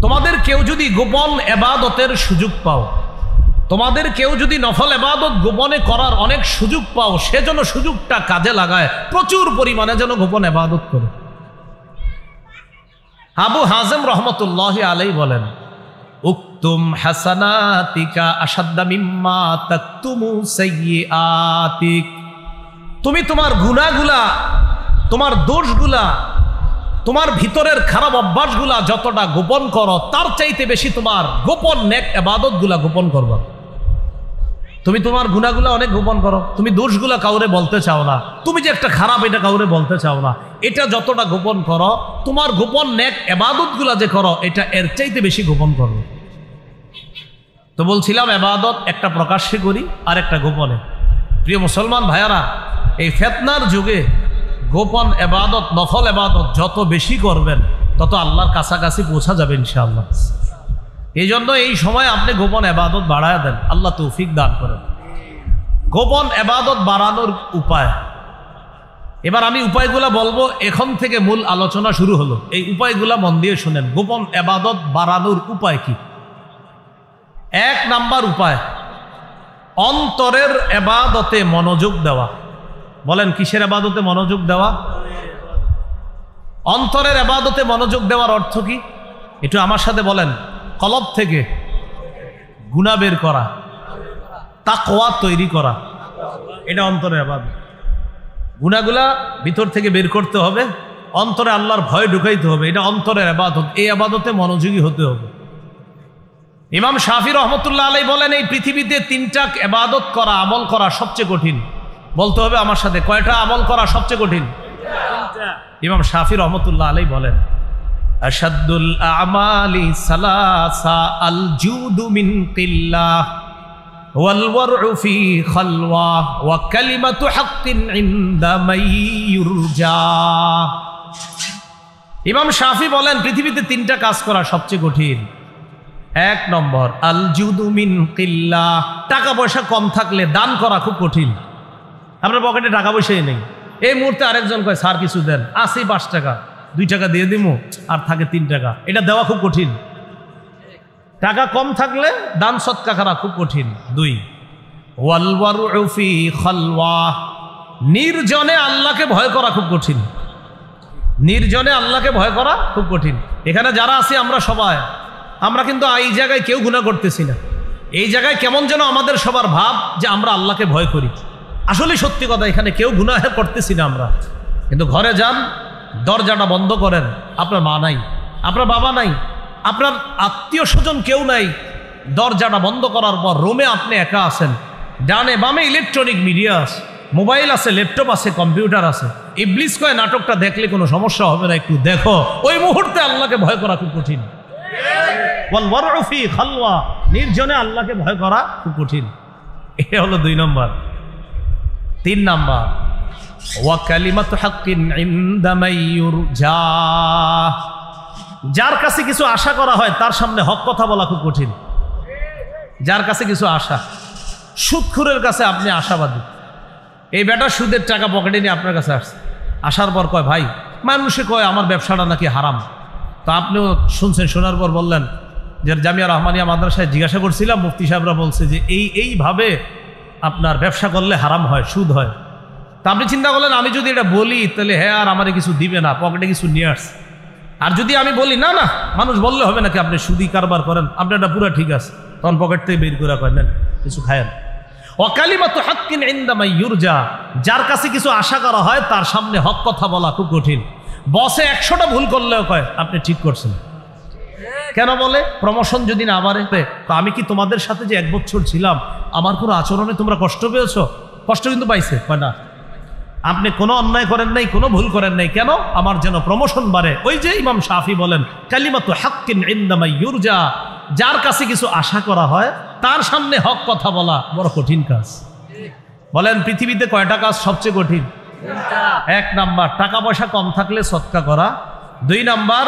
তোমাদের কেউ যদি গোপন ইবাদতের সুযোগ পাও, তোমাদের কেউ যদি নফল ইবাদত গোপনে করার অনেক সুযোগ পাও, সেজন্য সুযোগটা কাজে লাগায়, প্রচুর পরিমাণে যেন গোপন ইবাদত করে। আবু হাজেম রহমতুল্লাহি আলাইহি বলেন, উকতুম হাসানাতিকা আশাদ্দা মিম্মা তাকতুমু সাইয়্যাতিক। তুমি তোমার গুনাহগুলা, তোমার দোষগুলা, তোমার ভিতরের খারাপ অভ্যাসগুলা যতটা গোপন করো, তার চাইতে বেশি তোমার গোপন নেক ইবাদতগুলা গোপন করবা। তুমি তোমার গুনাহগুলা অনেক গোপন করো, তুমি দোষগুলা কাউরে বলতে চাও না, তুমি যে একটা খারাপ এটা কাউরে বলতে চাও না, এটা যতটা গোপন করো, তোমার গোপন নেক ইবাদতগুলা যে করো, এটা এর চাইতে বেশি গোপন করো। তো বলছিলাম ইবাদত একটা প্রকাশ্যে করি আর একটা গোপনে। প্রিয় মুসলমান ভাইয়ারা, এই ফিতনার যুগে গোপন ইবাদত, নফল ইবাদত যত বেশি করবেন তত আল্লাহর কাছাকাছি পৌঁছা যাবে ইনশাআল্লাহ। এই জন্য এই সময় আপনি গোপন ইবাদত বাড়ায় দেন, আল্লাহ তৌফিক দান করেন। গোপন ইবাদত বাড়ানোর উপায়, এবার আমি উপায়গুলা বলবো, এখন থেকে মূল আলোচনা শুরু হলো। এই উপায়গুলা মন দিয়ে শুনেন। গোপন ইবাদত বাড়ানোর উপায় কি? এক নাম্বার উপায়, অন্তরের ইবাদতে মনোযোগ দেওয়া। বলেন, কিসের ইবাদতে মনোযোগ দেওয়া? অন্তরের ইবাদতে মনোযোগ দেওয়ার অর্থ কি? একটু আমার সাথে বলেন। কলব থেকে গুনাহ বের করা, তাকওয়া তৈরি করা, এটা অন্তরের ইবাদত। গুনাহগুলা ভিতর থেকে বের করতে হবে, অন্তরে আল্লাহর ভয় ঢুকাইতে হবে, এটা অন্তরের ইবাদত। এই ইবাদতে মনোযোগী হতে হবে। ইমাম শাফি রহমতুল্লাহ আলাইহি বলেন, এই পৃথিবীতে তিনটা ইবাদত করা, আমল করা সবচেয়ে কঠিন। বলতে হবে আমার সাথে, কয়টা আমল করা সবচেয়ে কঠিন? ইমাম শাফি রহমতুল্লাহ আলাইহি বলেন, আশাদ্দুল আমালি সালাসা আল জুদু মিন কিল্লাহ ওয়াল ওয়ারউ ফি খালওয়া ওয়া কালিমাতু হাক্কিন ইনদা মাইয়ুরজা। ইমাম শাফি বলেন, পৃথিবীতে তিনটা কাজ করা সবচেয়ে কঠিন। এক নম্বর, আল জুদু মিন কিল্লাহ, টাকা পয়সা কম থাকলে দান করা খুব কঠিন। আপনার পকেটে টাকা পয়সাই নেই, এই মুহূর্তে আরেকজন কয় স্যার কিছু দেন, আসি 5 টাকা, 2 টাকা দিয়ে দিমু, আর থাকে 3 টাকা, এটা দেওয়া খুব কঠিন। টাকা কম থাকলে দান সদকা করা খুব কঠিন। 2, ওয়াল ওয়ারউ ফি খালওয়া, নির্জনে আল্লাহকে ভয় করা খুব কঠিন। নির্জনে আল্লাহকে ভয় করা খুব কঠিন। এখানে যারা আছি আমরা সবাই, আমরা কিন্তু এই জায়গায় কেউ গুনাহ করতেছি না। এই জায়গায় কেমন যেন আমাদের সবার ভাব যে আমরা আল্লাহকে ভয় করি। আসলে সত্যি কথা, এখানে কেউ গুনাহ করতেছি না আমরা। কিন্তু ঘরে যান, দরজাটা বন্ধ করেন, আপনার মা নাই, আপনার বাবা নাই, আপনার আত্মীয় স্বজন কেউ নাই। দরজাটা বন্ধ করার পর রুমে আপনি একা আছেন, ডানে বামে ইলেকট্রনিক মিডিয়া আছে, মোবাইল আছে, ল্যাপটপ আছে, কম্পিউটার আছে। ইবলিস কয় নাটকটা দেখলে কোনো সমস্যা হবে না, একটু দেখো। ওই মুহূর্তে আল্লাহকে ভয় করা খুব কঠিন। ওয়াল ওয়ারউ ফি খালওয়া, নির্জনে আল্লাহকে ভয় করা খুব কঠিন। এটা হলো 2 নম্বর। 3 নম্বর, ওয়া কালিমাতু হাক্কিন ইনদা মাইয়ুরজা, যার কাছে কিছু আশা করা হয় তার সামনে হক কথা বলা খুব কঠিন। যার কাছে কিছু আশা, সুদখোরের কাছে আপনি আশাবাদী, এই বেটা সুদের টাকা পকেটে নিয়ে আপনার কাছে আসছে, আসার পর কয় ভাই, মানুষে কয় আমার ব্যবসাটা নাকি হারাম। তো আপনিও শুনছেন, শোনার পর বললেন যে জামিয়া রহমানিয়া মাদ্রাসায় জিজ্ঞাসা করছিলাম, মুফতি সাহেবরা বলছে যে এইভাবে আপনার ব্যবসা করলে হারাম হয়, সুদ হয়। তা আপনি চিন্তা করলেন আমি যদি এটা বলি তাহলে হ্যাঁ আর আমারে কিছু দিবে না, পকেটে কিছু নিয়ে আসছে। আর যদি আমি বলি না না, মানুষ বললে হবে নাকি আপনি সুদি কারবার করেন, আপনার এটা পুরো ঠিক আছে, তখন পকেট থেকে বের করে করেন, কিছু খায়েন। ওয়া কালিমাতু হাক্কিন ইনদা মান ইউরজা, যার কাছে কিছু আশা করা হয় তার সামনে হক কথা বলা খুব কঠিন। বসে 100টা ভুল করলেও কয় আপনি ঠিক করছেন। কেন বলে? প্রমোশন যদি না বাড়ে, তো আমি কি তোমাদের সাথে যে 1 বছর ছিলাম আমার কোনো আচরণে তোমরা কষ্ট পেয়েছো? কষ্ট কিন্তু পাইছে, কয় না। আপনি কোনো অন্যায় করেন নাই, কোনো ভুল করেন নাই, কেন? আমার যেন প্রমোশন বাড়ে। ওই যে ইমাম শাফি বলেন কালিমাতু হাক্কিন ইনদা মান ইউরজা, যার কাছে কিছু আশা করা হয় তার সামনে হক কথা বলা বড় কঠিন কাজ। বলেন পৃথিবীতে কয়টা কাজ সবচেয়ে কঠিন? 1 নাম্বার টাকা পয়সা কম থাকলে সদকা করা, 2 নাম্বার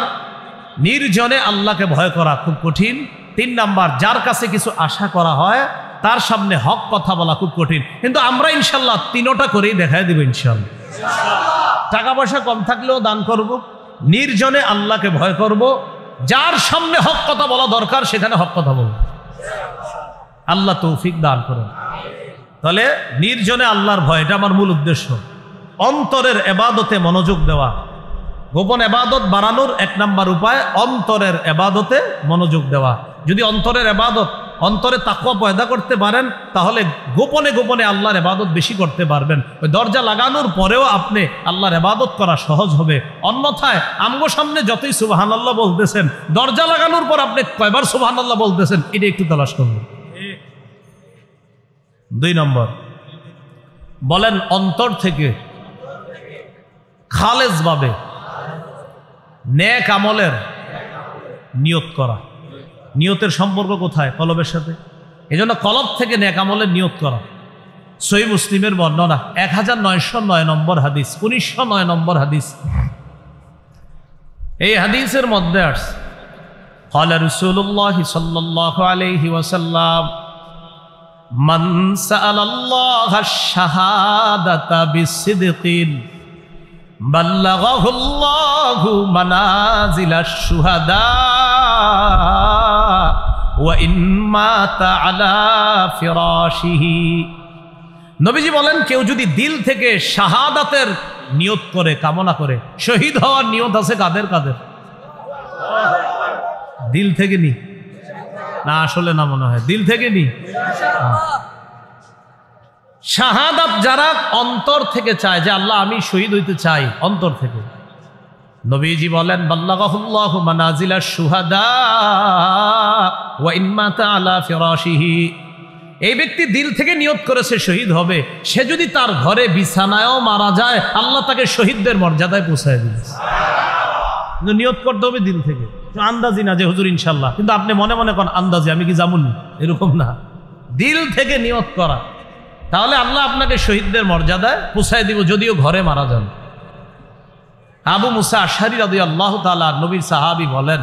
নির্জনে আল্লাহকে ভয় করা খুব কঠিন, 3 নাম্বার যার কাছে কিছু আশা করা হয় তার সামনে হক কথা বলা খুব কঠিন। কিন্তু আমরা ইনশাল্লাহ 3টা করেই দেখাই দেব ইনশাল্লাহ। টাকা পয়সা কম থাকলেও দান করব, নির্জনে আল্লাহকে ভয় করব, যার সামনে হক কথা বলা দরকার সেখানে হক কথা বলব। আল্লাহ তৌফিক দান করেন। তাহলে নির্জনে আল্লাহর ভয়, এটা আমার মূল উদ্দেশ্য। অন্তরের ইবাদতে মনোযোগ দেওয়া, গোপন ইবাদত বাড়ানোর 1 নাম্বার উপায় অন্তরের ইবাদতে মনোযোগ দেওয়া। যদি অন্তরের ইবাদত, অন্তরে তাকওয়া পয়দা করতে পারেন তাহলে গোপনে গোপনে আল্লাহর ইবাদত বেশি করতে পারবেন। ওই দরজা লাগানোর পরেও আপনি আল্লাহর ইবাদত করা সহজ হবে। অন্যথায় আমগো সামনে যতই সুবহানাল্লাহ বলতেছেন, দরজা লাগানোর পর আপনি কয়বার সুবহানাল্লাহ বলতেছেন এটা একটু তালাশ করবেন। 2 নম্বর বলেন অন্তর থেকে খালেস ভাবে নেক আমলের নিয়ত করা। নিয়তের সম্পর্ক কোথায়? কলবের সাথে। এজন্য কলব থেকে নেক আমলের নিয়ত করা। সহিহ মুসলিমের বর্ণনা 1909 নম্বর হাদিস, 1909 নম্বর হাদিস। এই হাদিসের মধ্যে আসছে ক্বালা রাসূলুল্লাহ সাল্লাল্লাহু আলাইহি ওয়াসাল্লাম মান সাআলাল্লাহ আশ-শাহাদাতা বিসিদকিন বাল্লাগাহুল্লাহু মানাজিলাশ শুহাদা ওয়া ইন মাতা আলা ফিরাশিহি। নবীজি বলেন কেউ যদি দিল থেকে শাহাদাতের নিয়ত করে, কামনা করে, শহীদ হওয়ার নিয়ত আছে কাদের কাদের? দিল থেকে নি না, আসলে না মনে হয় দিল থেকে নি। শাহাদাত যারা অন্তর থেকে চায় যে আল্লাহ আমি শহীদ হইতে চাই অন্তর থেকে, নবীজি বলেন বাল্লাগাহুল্লাহু মানাজিলাশ শুহাদা ওয়া ইন মাতা আলা ফিরাশিহি। এই ব্যক্তি দিল থেকে নিয়ত করেছে শহীদ হবে, সে যদি তার ঘরে বিছানায়ও মারা যায় আল্লাহ তাকে শহীদদের মর্যাদায় পৌঁছায় দিবে। কিন্তু নিয়ত করতে হবে দিল থেকে, আন্দাজি না যে হুজুর ইনশাল্লাহ, কিন্তু আপনি মনে মনে করেন আন্দাজি আমি কি যাবো না, এরকম না। দিল থেকে নিয়ত করা, তাহলে আল্লাহ আপনাকে শহীদদের মর্যাদায় পৌঁছায় দিব যদিও ঘরে মারা যান। আবু মুসা আশআরী রাদিয়াল্লাহু তাআলা নবীর সাহাবী বলেন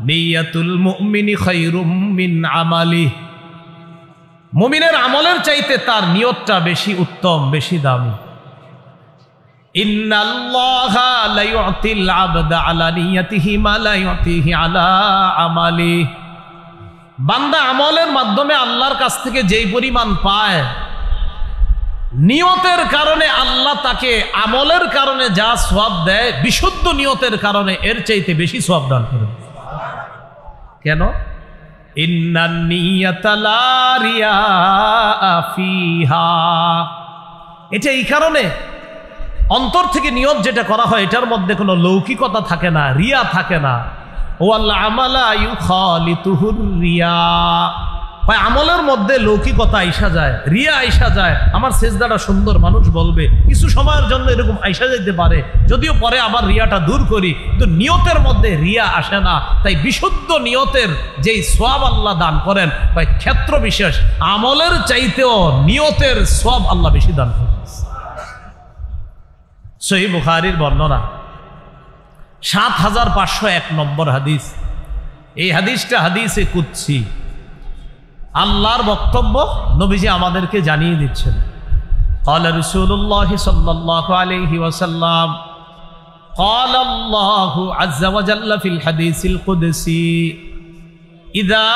নিয়াতুল মুমিনি খায়রুম মিন আমালিহি। মুমিনের আমলের চাইতে তার নিয়তটা বেশি উত্তম, বেশি দামি। ইন্নাল্লাহা লা ইউতিল আবদা আলা নিয়াতিহি মা লা ইউতিহি আলা আমালিহি। বান্দা আমলের মাধ্যমে আল্লাহর কাছ থেকে যেই পরিমাণ পায়, নিয়তের কারণে আল্লাহ তাকে আমলের কারণে যা সওয়াব দেয়, বিশুদ্ধ নিয়তের কারণে এর চাইতে বেশি সওয়াব দান করেন। কেন? ইন্নান নিয়াতা লা রিয়া ফিহা। এটা এই কারণে অন্তর থেকে নিয়ত যেটা করা হয় এটার মধ্যে কোনো লৌকিকতা থাকে না, রিয়া থাকে না। ওয়াল আমালা ইউখালিতুহুর রিয়া। আমলের মধ্যে লৌকিকতা আইসা যায়, রিয়া আইসা যায়। আমার সেজদাটা সুন্দর, মানুষ বলবে, কিছু সময়ের জন্য এরকম আইসা যেতে পারে, যদিও পরে আবার রিয়াটা দূর করি, কিন্তু নিয়তের মধ্যে রিয়া আসে না। তাই বিশুদ্ধ নিয়তের যেই সওয়াব আল্লাহ দান করেন, ভাই ক্ষেত্র বিশেষ, আমলের চাইতেও নিয়তের সওয়াব আল্লাহ বেশি দান করেন। সহিহ বুখারীর বর্ণনা ৭৫০১ নম্বর হাদিস। এই হাদিসটা হাদিসে কুদসি, আল্লাহর বক্তব্য নবীজি আমাদেরকে জানিয়ে দিচ্ছেন। ক্বালা রাসূলুল্লাহ সাল্লাল্লাহু আলাইহি ওয়াসাল্লাম ক্বালা আল্লাহু আযজা ওয়া জাল্লা ফিল হাদিসিল কুদসি ইযা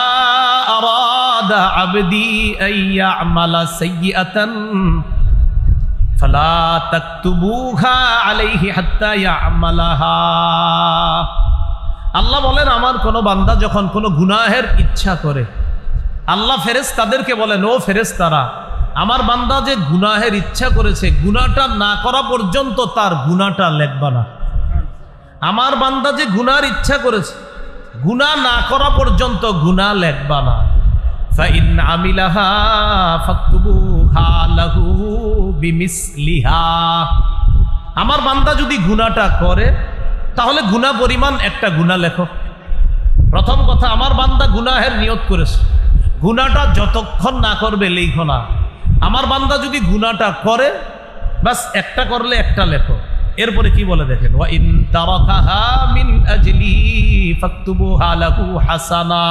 আরাদা আবদি আন ইয়া'মালা সাইয়্যাতান ফালা তাকতুবুহা আলাইহি হাত্তা ইয়া'মালাহা। আল্লাহ বলেন আমার কোন বান্দা যখন কোনো গুনাহের ইচ্ছা করে, আল্লাহ ফেরেশতাদেরকে বলেন ও ফেরেশতারা আমার বান্দা যে গুনাহের ইচ্ছা করেছে, গুনাহটা না করা পর্যন্ত তার গুনাহটা লেখবা না। আমার বান্দা যে গুনার ইচ্ছা করেছে, গুনাহ না করা পর্যন্ত গুনাহ লেখবা না। ফাইন আমিলাহা ফাকতুবুহা লাহু বিমিসলিহা। আমার বান্দা যদি গুনাহটা করে তাহলে গুনাহ পরিমাণ একটা গুনাহ লেখো। প্রথম কথা, আমার বান্দা গুনাহের নিয়ত করেছে, গুনাহটা যতক্ষণ না করবে লেখো না। আমার বান্দা যদি গুনাহটা করে, বাস একটা করলে একটা লেখো। এরপরে কি বলে দেখেন, ওয়া ইন তারাকাহা মিন আজলি ফাকতুবুহা লাহু হাসানা।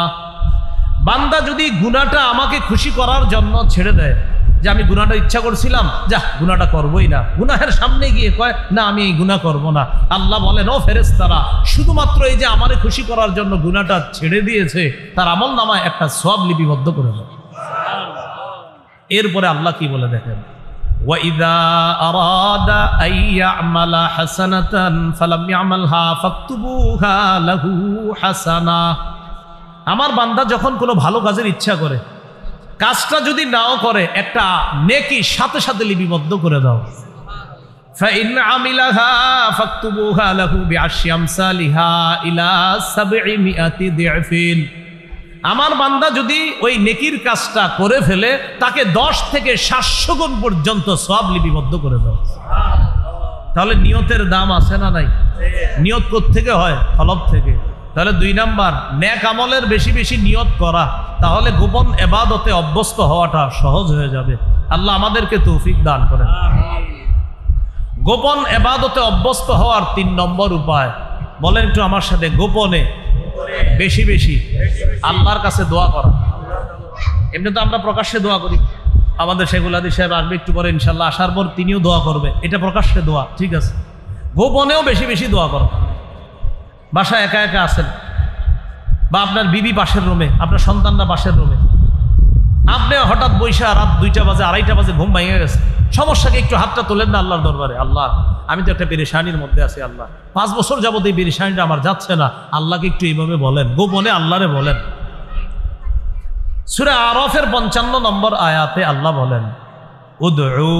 বান্দা যদি গুনাহটা আমাকে খুশি করার জন্য ছেড়ে দেয়, যে আমি গুনাহটা ইচ্ছা করছিলাম, যা গুনাহটা করবই না, গুনাহের সামনে গিয়ে কয় না আমি এই গুনাহ করব না, আল্লাহ বলেন ও ফেরেশতারা, শুধুমাত্র এই যে আমারে খুশি করার জন্য গুনাহটা ছেড়ে দিয়েছে, তার আমলনামায় একটা সওয়াব লিপিবদ্ধ করে দাও। এরপরে আল্লাহ কি বলে দেখেন, وَإِذَا أَرَادَ أَن يَعْمَلَ حَسَنَةً فَلَمْ يَعْمَلْهَا فَاكْتُبُوهَا لَهُ حَسَنَةً। আমার বান্দা যখন কোনো ভালো কাজের ইচ্ছা করে, কাজটা যদি নাও করে, একটা নেকি সাথে সাথে লিপিবদ্ধ করে দাও। فَإِنْ عَمِلَهَا فَاكْتُبُوهَا لَهُ بِعَشْرِ أَمْثَالِهَا إِلَى 700 ضِعْفٍ। আমার বান্দা যদি ওই নেকির কাজটা করে ফেলে, তাকে 10 থেকে 700 গুণ পর্যন্ত সওয়াব লিপিবদ্ধ করে দাও। তাহলে নিয়তের দাম আছে না নাই? নিয়ত কোত্থেকে হয়? তলব থেকে। তাহলে 2 নাম্বার, নেক আমলের বেশি বেশি নিয়ত করা, তাহলে গোপন ইবাদতে অভ্যস্ত হওয়াটা সহজ হয়ে যাবে। আল্লাহ আমাদেরকে তৌফিক দান করেন। গোপন ইবাদতে অভ্যস্ত হওয়ার 3 নম্বর উপায় বলেন একটু আমার সাথে, গোপনে বেশি বেশি আল্লাহর কাছে দোয়া করা। এমনি তো আমরা প্রকাশ্যে দোয়া করি, আমাদের শেখুল হাদিস সাহেব আসবে একটু পরে ইনশাল্লাহ, আসার পর তিনিও দোয়া করবে, এটা প্রকাশ্যে দোয়া, ঠিক আছে। গোপনেও বেশি বেশি দোয়া করো। বাসায় একা একা আছেন, বা আপনার বিবি পাশের রুমে, আপনার সন্তানরা পাশের রুমে, আপনি হঠাৎ বৈশা রাত 2টা বাজে 2:30 বাজে ঘুম ভেঙে গেছে, সমস্যাকে একটু হাতটা তোলেন না আল্লাহর দরবারে, আল্লাহ আমি তো একটা পেরেশানির মধ্যে আছি, আল্লাহ 5 বছর যাবত এই পেরেশানিটা আমার যাচ্ছে না, আল্লাহকে একটু এইভাবে বলেন, গোপনে আল্লাহরে বলেন। সূরা আরাফের 55 নম্বর আয়াতে আল্লাহ বলেন, উদউ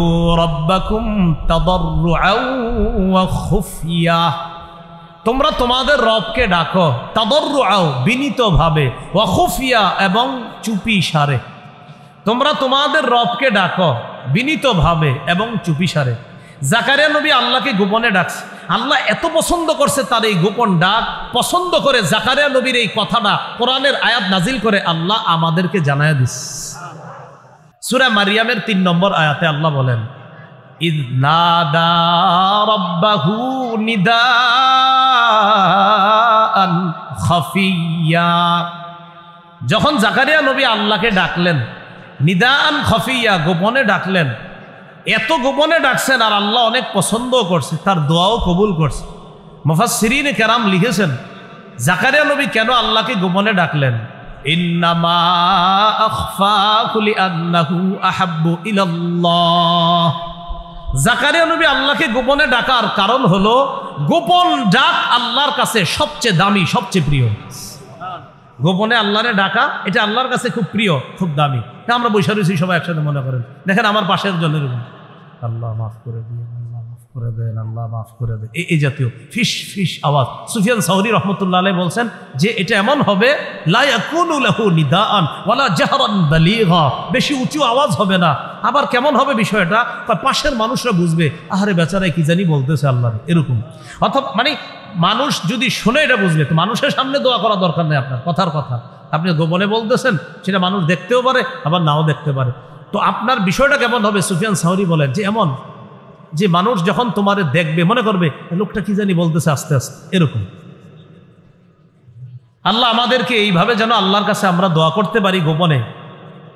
রাব্বাকুম তাদাররুআও ওয়া খুফিয়া। তোমরা তোমাদের রবকে ডাকো, তাদাররুআও বিনীতভাবে, ওয়া খুফিয়া এবং চুপি সারে। তোমরা তোমাদের রবকে ডাকো বিনীতভাবে এবং চুপি সারে। জাকারিয়া নবী আল্লাহকে গোপনে ডাকছে, আল্লাহ এত পছন্দ করছে তার এই গোপন ডাক, পছন্দ করে জাকারিয়া নবীর এই কথাটা কোরআনের আয়াত নাজিল করে আল্লাহ আমাদেরকে জানায় দিস। সূরা মারিয়ামের 3 নম্বর আয়াতে আল্লাহ বলেন, ইয নাদা রাব্বাহু নিদাআন খাফিয়া। যখন জাকারিয়া নবী আল্লাহকে ডাকলেন, নিদাআন খাফিয়া, গোপনে ডাকলেন, এত গোপনে ডাকছেন আর আল্লাহ অনেক পছন্দও করছে, তার দোয়াও কবুল করছে। মুফাসসিরিনে কেরাম লিখেছেন, জাকারিয়া নবী কেন আল্লাহকে গোপনে ডাকলেন, ইন্নামা আখফাহু লিআন্নাহু আহাব্বু ইলাল্লাহ। জাকারিয়া নবী আল্লাহকে গোপনে ডাকার কারণ হলো, গোপন ডাক আল্লাহর কাছে সবচেয়ে দামি, সবচেয়ে প্রিয়। গোপনে আল্লাহরে ডাকা এটা আল্লাহর কাছে খুব প্রিয়, খুব দামি। আমরা বৈশা রয়েছি সবাই একসাথে, মনে করেন, দেখেন আমার পাশের জনের আল্লাহ মাফ করে দিয়ে, আল্লাহ মাফ করে দেন, আল্লাহ মাফ করে দেন, এই জাতীয় ফিস ফিস আওয়াজ। সুফিয়ান সাউরি রহমতুল্লাহ আলাইহি বলছেন যে এটা এমন হবে, লা ইয়াকুনু লাহু নিদাআন ওয়ালা জাহরান বালিগা, বেশি উঁচু আওয়াজ হবে না। আবার কেমন হবে বিষয়টা, পাশের মানুষরা বুঝবে, আহারে বেচারাই কি জানি বলতেছে আল্লাহ, এরকম। অথবা মানে মানুষ যদি শুনে এটা বুঝবে, তো মানুষের সামনে দোয়া করা দরকার নেই, আপনার কথার কথা আপনি গোপনে বলতেছেন, সেটা মানুষ দেখতেও পারে আবার নাও দেখতে পারে। তো আপনার বিষয়টা কেমন হবে, সুফিয়ান সাউরি বলেন যে এমন, যে মানুষ যখন তোমারে দেখবে মনে করবে লোকটা কি জানি বলতেছে আস্তে আস্তে, এরকম। আল্লাহ আমাদেরকে এইভাবে যেন আল্লাহর কাছে আমরা দোয়া করতে পারি গোপনে,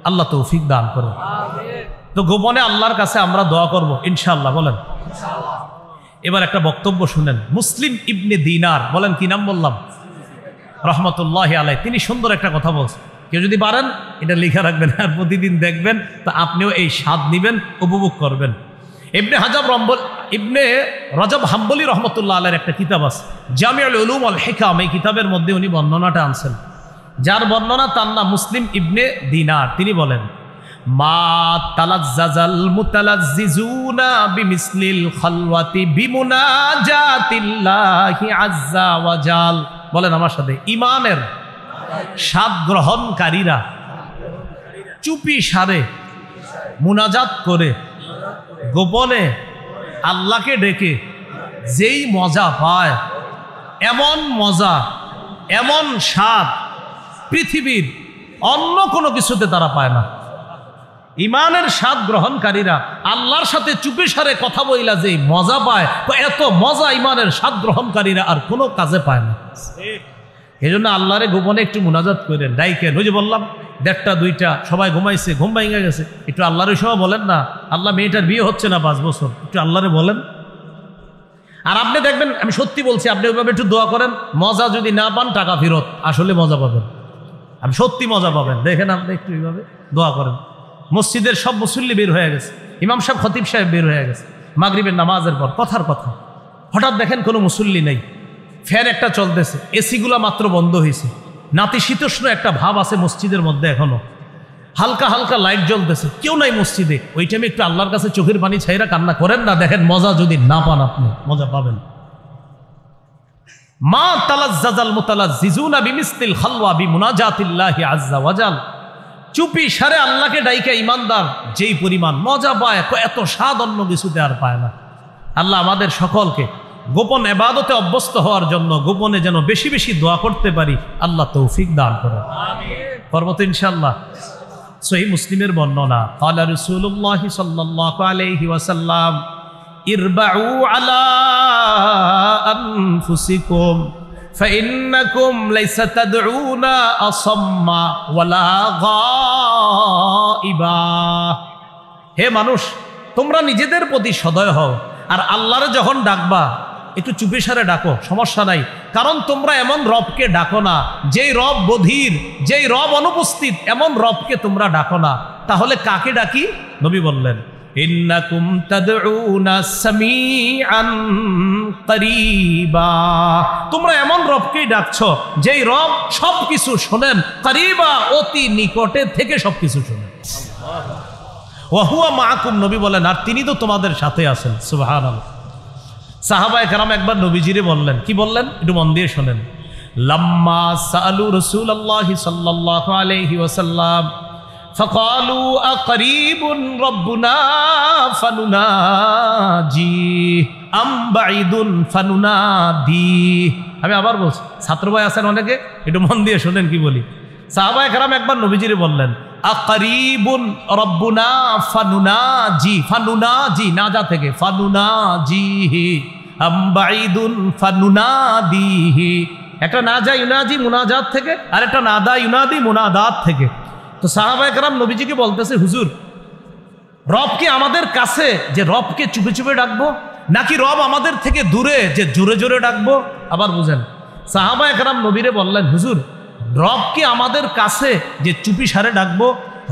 আল্লাহ তৌফিক দান করুন। তো গোপনে আল্লাহর কাছে আমরা দোয়া করব ইনশাআল্লাহ, বলেন। এবার একটা বক্তব্য শুনেন, মুসলিম ইবনে দিনার, বলেন কি নাম বললাম, রহমতুল্লাহি আলাইহি, তিনি সুন্দর একটা কথা বলছেন। কেউ যদি পারেন এটা লিখে রাখবেন আর প্রতিদিন দেখবেন, তো আপনিও এই স্বাদ নিবেন, উপভোগ করবেন। ইবনে রজব হাম্বলি রহমতুল্লাহ আলাইহির একটা কিতাব আছে, জামিউল উলুম ওয়াল হিকাম, এই কিতাবের মধ্যে উনি বর্ণনাটা আনছেন, যার বর্ণনা তার নাম মুসলিম ইবনে দিনার। তিনি বলেন, মা তালাজ্জাজাল মুতালাজ্জিজুনা বিমিসলিল খালওয়াতি বিমুনাজাতিল্লাহি আযজা ওয়া জাল। বলেন আমার সাথে, ঈমানের স্বাদ গ্রহণকারীরা চুপি সারে মুনাজাত করে গোপনে আল্লাহকে ডেকে যেই মজা পায়, এমন মজা, এমন স্বাদ পৃথিবীর অন্য কোনো কিছুতে তারা পায় না। ঈমানের স্বাদ গ্রহণকারীরা আল্লাহর সাথে চুপি সারে কথা বইলা যে মজা পায়, এত মজা ঈমানের স্বাদ গ্রহণকারীরা আর কোনো কাজে পায় না। এই জন্য আল্লাহরে গোপনে একটু মুনাজাত করেন, ডাইকেন। ওই যে বললাম 1টা 2টা সবাই ঘুমাইছে, ঘুম ভেঙে গেছে, একটু আল্লাহর ওই সময় বলেন না, আল্লাহ মেয়েটার বিয়ে হচ্ছে না 5 বছর, একটু আল্লাহরে বলেন। আর আপনি দেখবেন, আমি সত্যি বলছি, আপনি ওইভাবে একটু দোয়া করেন, মজা যদি না পান টাকা ফেরত, আসলে মজা পাবেন, আপনি সত্যি মজা পাবেন। দেখেন আপনি একটু এইভাবে দোয়া করেন। মসজিদের সব মুসল্লি বের হয়ে গেছে, ইমাম সাহেব খতিব সাহেব বের হয়ে গেছে মাগরিবের নামাজের পর, কথার কথা। হঠাৎ দেখেন কোনো মুসল্লি নেই, ফ্যান একটা চলতেছে, এসিগুলা মাত্র বন্ধ হয়েছে, নাতিশীতোষ্ণ একটা ভাব আছে মসজিদের মধ্যে, এখনো হালকা হালকা লাইট জ্বলতেছে, কেউ নাই মসজিদে। ওই টাইমে একটু আল্লাহর কাছে চোখের পানি ছাইরা কান্না করেন না, দেখেন মজা যদি না পান আপনি, মজা পাবেন। মা তালাজ্জাজাল মুতালাজ্জিজুনা বিমিসলিল খালওয়া বিমুনাজাতিল্লাহি আযজা ওয়া জাল। চুপি সারে আল্লাহকে ডাইকা ইমানদার যেই পরিমাণ মজা পায়, এত স্বাদ অন্য কিছুতে আর পায় না। আল্লাহ আমাদের সকলকে গোপন ইবাদতে অভ্যস্ত হওয়ার জন্য গোপনে যেন বেশি বেশি দোয়া করতে পারি, আল্লাহ তৌফিক দান করেন। করব তো ইনশাআল্লাহ। সহিহ মুসলিমের বর্ণনা, ক্বালা রাসূলুল্লাহ সাল্লাল্লাহু আলাইহি ওয়াসাল্লাম, ইরবাউ আলা আনফুসিকুম ফাইন্নাকুম লাইসা তাদউনা আসাম্মা ওয়ালা গায়িবা। হে মানুষ, তোমরা নিজেদের প্রতি সদয় হও, আর আল্লাহরে যখন ডাকবা একটু চুপি সারে ডাকো, সমস্যা নাই। কারণ তোমরা এমন রবকে ডাকো না যেই রব বধির, যেই রব অনুপস্থিত, এমন রবকে তোমরা ডাকো না। তাহলে কাকে ডাকি? নবী বললেন, ইন্নাকুম তাদউনা সামিআন করিবা। তোমরা এমন রবকেই ডাকছো যেই রব সবকিছু শোনেন, করিবা অতি নিকটে থেকে সবকিছু শোনেন। ওয়া হুয়া মাআকুম, নবী বলেন, আর তিনি তো তোমাদের সাথে আছেন। সুবহানাল্লাহ। সাহাবায়ে কেরাম একবার নবীজিরে বললেন, কি বললেন একটু মন দিয়ে শোনেন। লাম্মা সাআলু রাসূলুল্লাহ সাল্লাল্লাহু আলাইহি ওয়াসাল্লাম ফাকালু আকরিবুন রাব্বুনা ফানুনাজি আম বাঈদুন ফানুনাদি। আমি আবার বলছি, ছাত্র ভাই আছেন অনেকে, একটু মন দিয়ে শোনেন কি বলি। সাহাবায়ে কেরাম একবার নবীজিরে বললেন, আকরিবুন রাব্বুনা ফানুনাজি, ফানুনাজি নাজা থেকে, ফানুনাজিহি আম বাঈদুন ফানুনাদিহি। একটা নাজা ইউনাজি মুনাজাত থেকে, আর একটা নাদা ইউনাদি মুনাদাত থেকে। তো সাহাবায়ে কেরাম নবীজিকে বলতেছে, হুজুর, রব কি আমাদের কাছে যে রবকে চুপে চুপে ডাকবো, নাকি রব আমাদের থেকে দূরে যে জোরে জোরে ডাকবো? আবার বুঝেন, সাহাবায়ে কেরাম নবীরে বললেন, হুজুর, রব কি আমাদের কাছে যে চুপি সারে ডাকবো,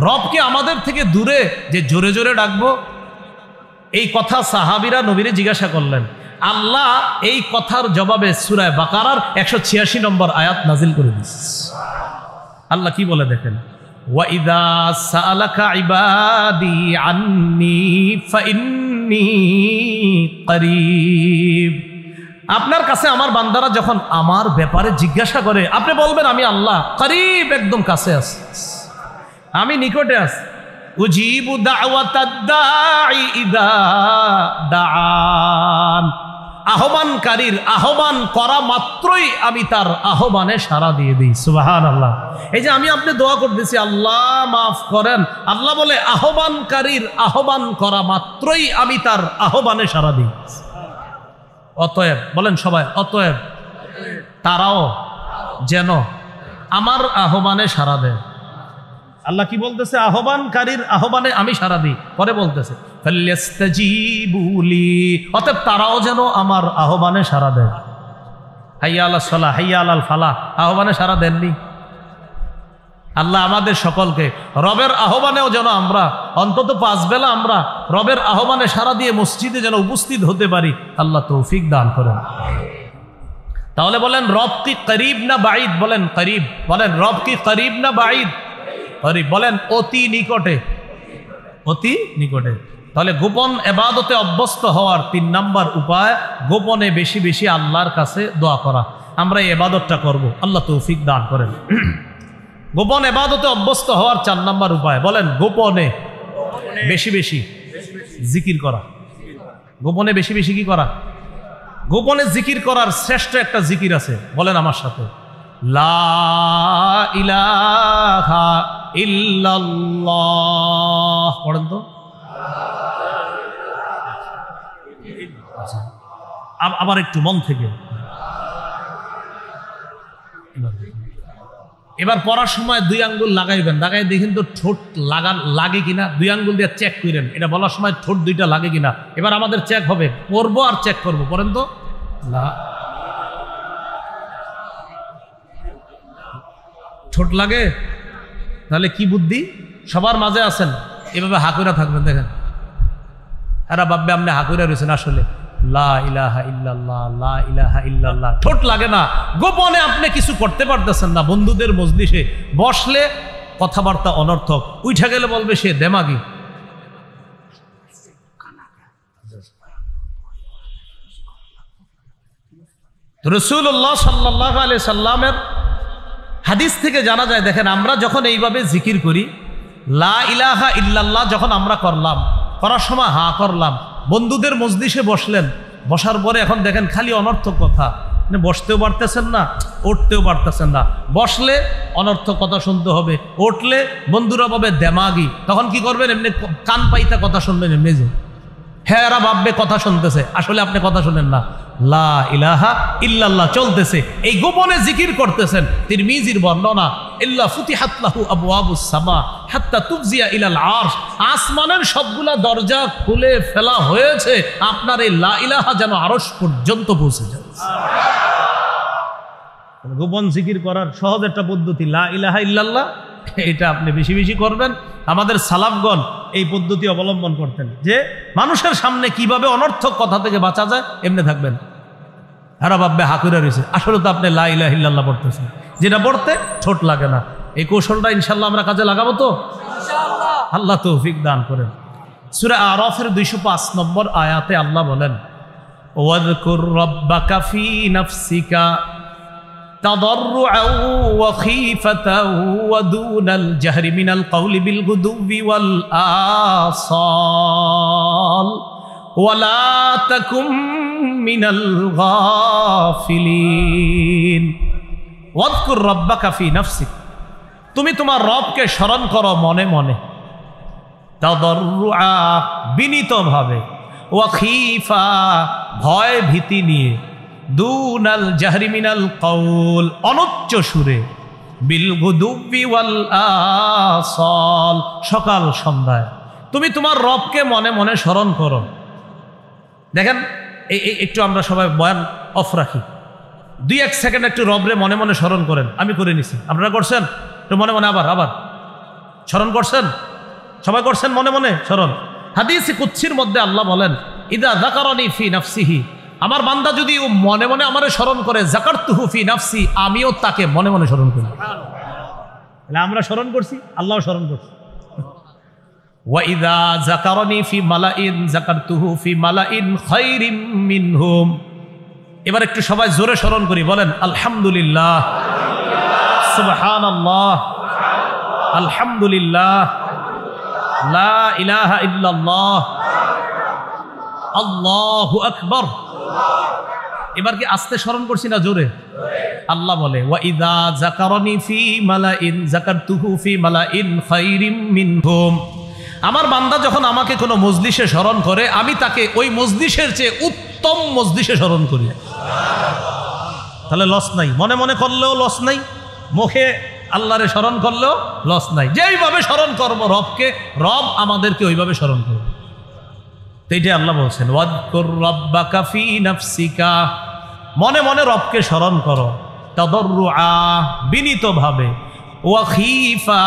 রব কি আমাদের থেকে দূরে যে জোরে জোরে ডাকবো? এই কথা সাহাবীরা নবীরে জিজ্ঞাসা করলেন। আল্লাহ এই কথার জবাবে সূরা বাকারার 186 নম্বর আয়াত নাজিল করে দিয়েছে। আল্লাহ কি বলে দেখেন, ওয়া ইযা সাআলাকা ইবাদি আন্নী ফাইন্নী করিব। আপনার কাছে আমার বান্দারা যখন আমার ব্যাপারে জিজ্ঞাসা করে, আপনি বলবেন আমি আল্লাহ করিব, একদম কাছে আছি, আমি নিকটে আছি। উজিবু দাওয়াতাদ দাঈ ইযা দাআন। আহ্বানকারীর আহ্বান করা মাত্রই আমি তার আহ্বানে সাড়া দিয়ে দিই। সুবহানাল্লাহ। এই যে আমি আপনি দোয়া করতেছি, আল্লাহ মাফ করেন, আল্লাহ বলে আহ্বানকারীর আহ্বান করা মাত্রই আমি তার আহ্বানে সাড়া দিই। অতএব বলেন সবাই, অতএব তারাও যেন আমার আহ্বানে সাড়া দেয়। আল্লাহ কি বলতেছে? আহ্বানকারীর আহ্বানে আমি সাড়া দিই। পরে বলতেছে ফাল্যাস্তাজিবুলি, অতএব তারাও যেন আমার আহ্বানে সাড়া দেয়। হাইয়া আলাস সালাহ, হাইয়া আলাল ফালাহ আহ্বানে সাড়া দেননি। আল্লাহ আমাদের সকলকে রবের আহ্বানেও যেন আমরা অন্তত 5 বেলা আমরা রবের আহ্বানে সাড়া দিয়ে মসজিদে যেন উপস্থিত হতে পারি, আল্লাহ তৌফিক দান করেন। তাহলে বলেন, রব কি করিব না বাঈদ? বলেন করিব। বলেন, রব কি করিব না বাঈদ? করিব। বলেন, অতি নিকটে অতি নিকটে। তাহলে গোপন ইবাদতে অভ্যস্ত হওয়ার 3 নাম্বার উপায়, গোপনে বেশি বেশি আল্লাহর কাছে দোয়া করা। আমরা এই ইবাদতটা করব, আল্লাহ তৌফিক দান করেন। গোপন ইবাদতে অভ্যস্ত হওয়ার 4 নাম্বার উপায় বলেন, গোপনে বেশি বেশি জিকির করা। গোপনে বেশি বেশি কি করা? গোপনে জিকির করার শ্রেষ্ঠ একটা জিকির আছে, বলেন আমার সাথে, লা ইলাহা ইল্লাল্লাহ। পড়েন তো, আবার একটু মন থেকে। এবার পড়ার সময় 2 আঙ্গুল লাগাইবেন, লাগাই দেখেন তো ঠোঁট লাগে কিনা, 2 আঙ্গুল দিয়ে চেক করেন, এটা বলার সময় ঠোঁট 2টা লাগে কিনা। এবার আমাদের চেক হবে, পড়বো আর চেক করবো। পড়েন তো, ঠোঁট লাগে? তাহলে কি বুদ্ধি? সবার মাঝে আছেন, এভাবে হাকুরা থাকবেন। দেখেন এরা ভাববে আপনি হাকুরা রয়েছেন, আসলে লা ইলাহা ইল্লাল্লাহ, লা ইলাহা ইল্লাল্লাহ। ঠোঁট লাগে না, গোপনে আপনি কিছু করতে পারতেছেন না। বন্ধুদের মজলিসে বসলে কথাবার্তা অনর্থক, উঠা গেলে বলবে সে দেমাগি। রাসূলুল্লাহ সাল্লাল্লাহু আলাইহি সাল্লামের হাদিস থেকে জানা যায়, দেখেন আমরা যখন এইভাবে জিকির করি, লা ইলাহা ইল্লাল্লাহ যখন আমরা করলাম, করার সময় হা করলাম, বন্ধুদের মজলিসে বসলেন, বসার পরে এখন দেখেন খালি অনর্থক কথা, মানে বসতেও পারতেছেন না, উঠতেও পারতেছেন না। বসলে অনর্থক কথা শুনতে হবে, উঠলে বন্ধুরা ভাবে দেমাগি। তখন কি করবেন? এমনি কান পাইতা কথা শুনবেন, এমনি যে হ্যাঁ এরা ভাববে কথা শুনতেছে, আসলে আপনি কথা শুনেন না। লা ইলাহা ইল্লাল্লাহ চলতেছে, এই গোপনে জিকির করতেছেন। তিরমিজির বর্ণনা, ইল্লা ফুতিহাত লাহু আবওয়াবুস সামা হাত্তা তুফজিয়া ইলাল আরশ, আসমানের সবগুলা দরজা খুলে ফেলা হয়েছে, আপনার এই লা ইলাহা যেন আরশ পর্যন্ত পৌঁছে যায়। গোপন জিকির করার সহজ একটা পদ্ধতি লা ইলাহা ইল্লাল্লাহ, এটা আপনি বেশি বেশি করবেন। আমাদের সালাফগণ এই পদ্ধতি অবলম্বন করতেন, যে মানুষের সামনে কিভাবে অনর্থক কথা থেকে বাঁচা যায় এমনি থাকবেন। এরা ভাববে হাকুরা রয়েছে, আসলে তো আপনি লা ইলাহা ইল্লাল্লাহ পড়তেছেন, যেটা পড়তে ঠোঁট লাগে না। এই কৌশলটা ইনশাল্লাহ আমরা কাজে লাগাবো তো, আল্লাহ তৌফিক দান করেন। সূরা আরাফের 205 নম্বর আয়াতে আল্লাহ বলেন, ওয়াযকুর রাব্বাকা ফী নাফসিকা تضرعا وخيفة ودون الجهر من القول بالغدو والآصال ولا تكن من الغافلين واذكر ربك في نفسك, তুমি তোমার রবকে স্মরণ করো মনে মনে, তাদাররুআ বিনীতভাবে, ওয়া খীফা ভয় ভীতি নিয়ে, দুনাল জাহরি মিনাল কওল অনুচ্চ সুরে, বিল গুদুবি ওয়াল আসাল সকাল সন্ধ্যায় তুমি তোমার রবকে মনে মনে স্মরণ করো। দেখেন একটু আমরা সবাই বয়ান অফ রাখি, 2-1 সেকেন্ড একটু রবরে মনে মনে স্মরণ করেন। আমি করে নিছি, আপনারা করছেন? একটু মনে মনে আবার স্মরণ করছেন? সবাই করছেন মনে মনে স্মরণ? হাদিস কুদসির মধ্যে আল্লাহ বলেন, ইদা যাকারানি ফি নাফসিহি, আমার বান্দা যদি ও মনে মনে আমারে স্মরণ করে, যাকারতুহু ফি নাফসি, আমিও তাকে মনে মনে স্মরণ করি। তাহলে আমরা স্মরণ করছি, আল্লাহও স্মরণ করছে। ওয়া ইযা যাকারানি ফি মালাইন যাকারতুহু ফি মালাইন খায়রিম মিনহুম। এবার একটু সবাই জোরে স্মরণ করি, বলেন আলহামদুলিল্লাহ, সুবহানাল্লাহ, আলহামদুলিল্লাহ, লা ইলাহা ইল্লাল্লাহ, আল্লাহু আকবার। এবার কি আস্তে স্মরণ করছি না জোরে? আল্লাহ বলে, ওয়া ইযা যাকারানি ফি মালাইন যাকারতুহু ফি মালাইন খায়রিম মিনহুম। আমার বান্দা যখন আমাকে কোনো মজলিসে স্মরণ করে, আমি তাকে ওই মজলিসের চেয়ে উত্তম মজলিসে স্মরণ করি। তাহলে লস নাই, মনে মনে করলেও লস নাই, মুখে আল্লাহরে স্মরণ করলেও লস নাই। যেইভাবে স্মরণ করবো রবকে, রব আমাদেরকে ওইভাবে স্মরণ করবে। তো এইটাই আল্লাহ বলছেন, ওয়াযকুর রাব্বাকা ফী নাফসিকা, মনে মনে রবকে স্মরণ করো, তাদাররুআ বিনীতভাবে, ওয়া খীফা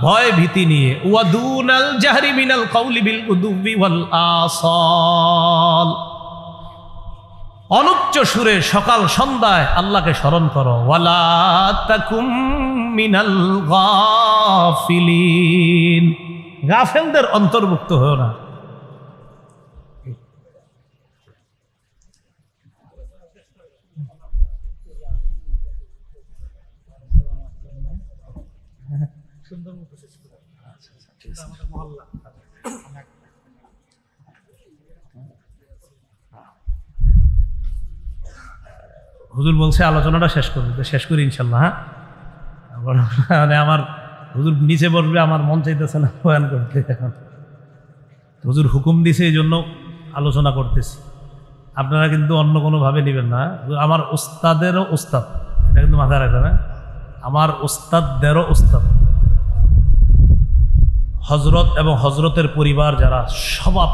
ভয় ভীতি নিয়ে, ওয়া দুনাল জাহরি মিনাল কওলি বিল গুদুবি ওয়াল আসাল অনুচ্চ সুরে সকাল সন্ধ্যায় আল্লাহকে স্মরণ করো। ওয়ালা তাকুম মিনাল গাফিলিন, গাফেলদের অন্তর্ভুক্ত হও না। হুজুর বলছে আলোচনাটা শেষ করবে, তো শেষ করি ইনশাল্লাহ। হ্যাঁ, মানে আমার হুজুর নিচে বসবে, আমার মন চাইতেছে না বয়ান করতে। এখন হুজুর হুকুম দিছে, এই জন্য আলোচনা করতেছি। আপনারা কিন্তু অন্য কোনোভাবে নেবেন না। আমার ওস্তাদেরও ওস্তাদ, এটা কিন্তু মাথায় রাখবেন। হ্যাঁ, আমার ওস্তাদদেরও ওস্তাদ। হজরত এবং হজরতের পরিবার যারা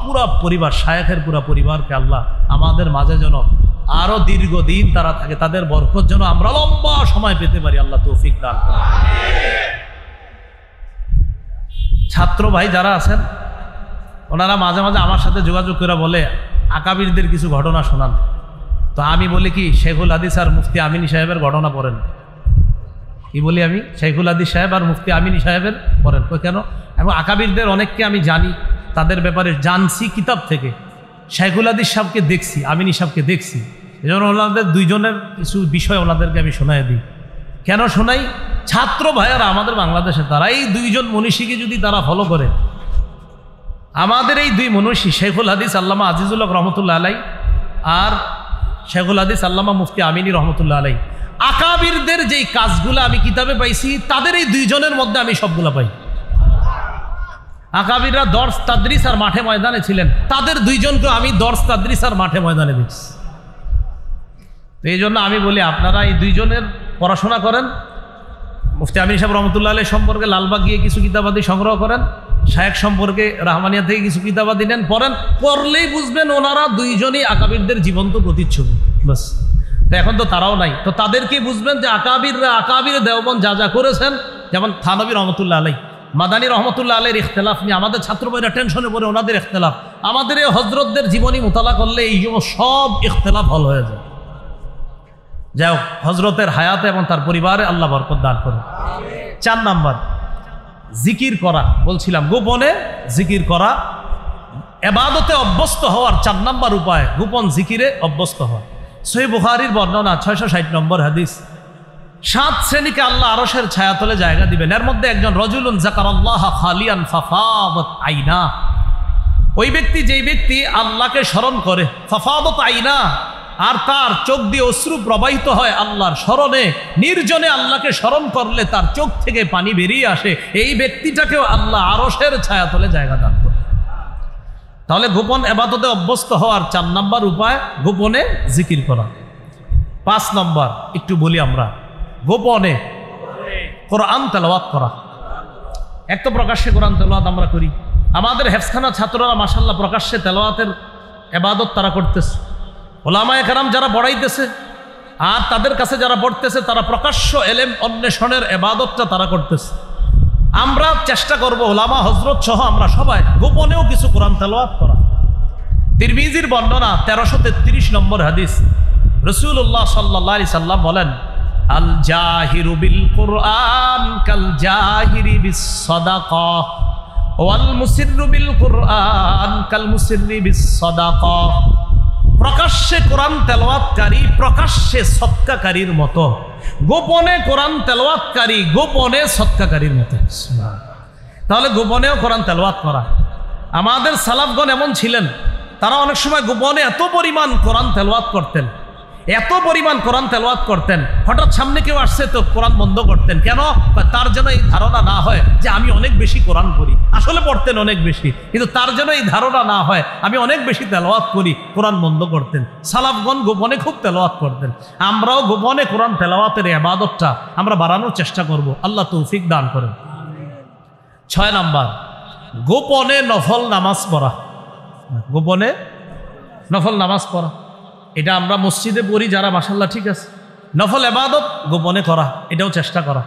পুরা পরিবার, শায়েখের পুরা পরিবারকে আল্লাহ আমাদের মাঝে যেন আরো দীর্ঘদিন তারা থাকে, তাদের বরকত যেন আমরা লম্বা সময় পেতে পারি, আল্লাহ তৌফিক দান করেন। ছাত্র ভাই যারা আছেন ওনারা মাঝে মাঝে আমার সাথে যোগাযোগ করে বলে আকাবিরদের কিছু ঘটনা শোনান। তো আমি বলি কি, শেখুল হাদিস আর মুফতি আমিনী সাহেবের ঘটনা পড়েন। কি বলি আমি? শেখুল হাদিস সাহেব আর মুফতি আমিনী সাহেবের পড়েন। কেন? এবং আকাবিরদের অনেককে আমি জানি, তাদের ব্যাপারে জানছি কিতাব থেকে। শেখুল হাদিস সাহেবকে দেখছি, আমিনী সাহেবকে দেখছি, এজন্য ওনাদের দুইজনের কিছু বিষয় ওনাদেরকে আমি শোনাই দিই। কেন শোনাই? ছাত্র ভাইয়ারা আমাদের বাংলাদেশে, তারা এই দুইজন মনীষীকে যদি তারা ফলো করে, আমাদের এই দুই মনীষী শেখুল হাদিস আল্লামা আজিজুল হক রহমতুল্লাহ আলাই আর শেখুল হাদিস আল্লামা মুফতি আমিনী রহমতুল্লাহ আলাই, আকাবিরদের যেই কাজগুলো আমি কিতাবে পাইছি, তাদের এই দুইজনের মধ্যে আমি সবগুলা পাই। আকাবিররা দর্স তাদরিস আর মাঠে ময়দানে ছিলেন, তাদের দুইজনকে আমি দর্স তাদরিস আর মাঠে ময়দানে দেখছি। তো এই জন্য আমি বলি আপনারা এই দুইজনের পড়াশোনা করেন। মুফতি আমিনী সাহেব রহমতুল্লাহ আলাই সম্পর্কে লালবাগ গিয়ে কিছু কিতাবাদি সংগ্রহ করেন, শায়েখ সম্পর্কে রাহমানিয়া থেকে কিছু কিতাবাদি নেন, পড়েন। পড়লেই বুঝবেন ওনারা দুইজনই আকাবিরদের জীবন্ত প্রতিচ্ছবি। বাস, তো এখন তো তারাও নাই, তো তাদেরকেই বুঝবেন যে আকাবির দেওবন্দ যা যা করেছেন, যেমন থানবী রহমতুল্লাহ আলাই, মাদানী রহমতুল্লাহ আলাইয়ের ইখতলাফ নিয়ে আমাদের ছাত্র ভাইরা টেনশনে পড়ে, ওনাদের ইখতলাফ। আমাদের এই হজরতদের জীবনী মোতালা করলে এই সব ইখতলাফ হল হয়ে যায়। যাই হোক, হজরতের হায়াতে এবং তার পরিবারে আল্লাহ বরকত দান করুন। 4 নাম্বার, জিকির করা। বলছিলাম গোপনে জিকির করা, ইবাদতে অভ্যস্ত হওয়ার 4 নাম্বার উপায় গোপন জিকিরে অভ্যস্ত হওয়া। সহিহ বুখারীর বর্ণনা 660 নম্বর হাদিস। 7 শ্রেণীকে আল্লাহ আরশের ছায়াতলে জায়গা দিবেন। এর মধ্যে একজন রজুলুন যাকারাল্লাহ খালিয়ান ফাফাদাত আইনা, ওই ব্যক্তি যেই ব্যক্তি আল্লাহকে স্মরণ করে, ফাফাদাত আইনা, আর তার চোখ দিয়ে অশ্রু প্রবাহিত হয় আল্লাহর স্মরণে, নির্জনে আল্লাহকে স্মরণ করলে তার চোখ থেকে পানি বেরিয়ে আসে, এই ব্যক্তিটাকেও আল্লাহ আরশের ছায়াতলে জায়গা দান করে। তাহলে গোপন ইবাদতে অভ্যস্ত হওয়ার 4 নাম্বার উপায় গোপনে জিকির করা। 5 নম্বর একটু বলি আমরা, গোপনে কোরআন তেলাওয়াত করা। এক তো প্রকাশ্যে কোরআন তেলাওয়াত আমরা করি, আমাদের হেফজখানা ছাত্ররা মাশাআল্লাহ প্রকাশ্যে তেলাওয়াতের ইবাদত তারা করতেছে। ওলামায়ে কেরাম যারা পড়াইতেছে আর তাদের কাছে যারা পড়তেছে, তারা প্রকাশ্য এলেম অন্বেষণের ইবাদতটা তারা করতেছে। আমরা চেষ্টা করব ওলামা হজরত সহ আমরা সবাই গোপনেও কিছু কোরআন তেলাওয়াত করা। তিরমিজির বর্ণনা 1333 নম্বর হাদিস, রাসূলুল্লাহ সাল্লাল্লাহু আলাইহি সাল্লাম বলেন, আল জাহিরু বিল কুরআন কাল জাহিরি বিস সাদাকাহ ওয়াল মুসিররু বিল কুরআন কাল মুসিররি বিস সাদাকাহ। প্রকাশ্যে কোরআন তেলাওয়াতকারী প্রকাশ্যে সদকাকারীর মতো, গোপনে কোরআন তেলাওয়াতকারী গোপনে সদকাকারীর মতো। তাহলে গোপনেও কোরআন তেলাওয়াত করা। আমাদের সালাফগণ এমন ছিলেন, তারা অনেক সময় গোপনে এত পরিমাণ কোরআন তেলাওয়াত করতেন, এত পরিমাণ কোরআন তেলাওয়াত করতেন, হঠাৎ সামনে কেউ আসছে তো কোরআন বন্ধ করতেন। কেন? তার যেন এই ধারণা না হয় যে আমি অনেক বেশি কোরআন পড়ি। আসলে পড়তেন অনেক বেশি, কিন্তু তার যেন এই ধারণা না হয় আমি অনেক বেশি তেলাওয়াত করি, কোরআন বন্ধ করতেন। সালাফগণ গোপনে খুব তেলাওয়াত করতেন। আমরাও গোপনে কোরআন তেলাওয়াতের ইবাদতটা আমরা বাড়ানোর চেষ্টা করব, আল্লাহ তৌফিক দান করেন। 6 নাম্বার, গোপনে নফল নামাজ পড়া। গোপনে নফল নামাজ পড়া, এটা আমরা মসজিদে পড়ি যারা, মাশাআল্লাহ ঠিক আছে। নফল ইবাদত গোপনে করা, এটাও চেষ্টা করা।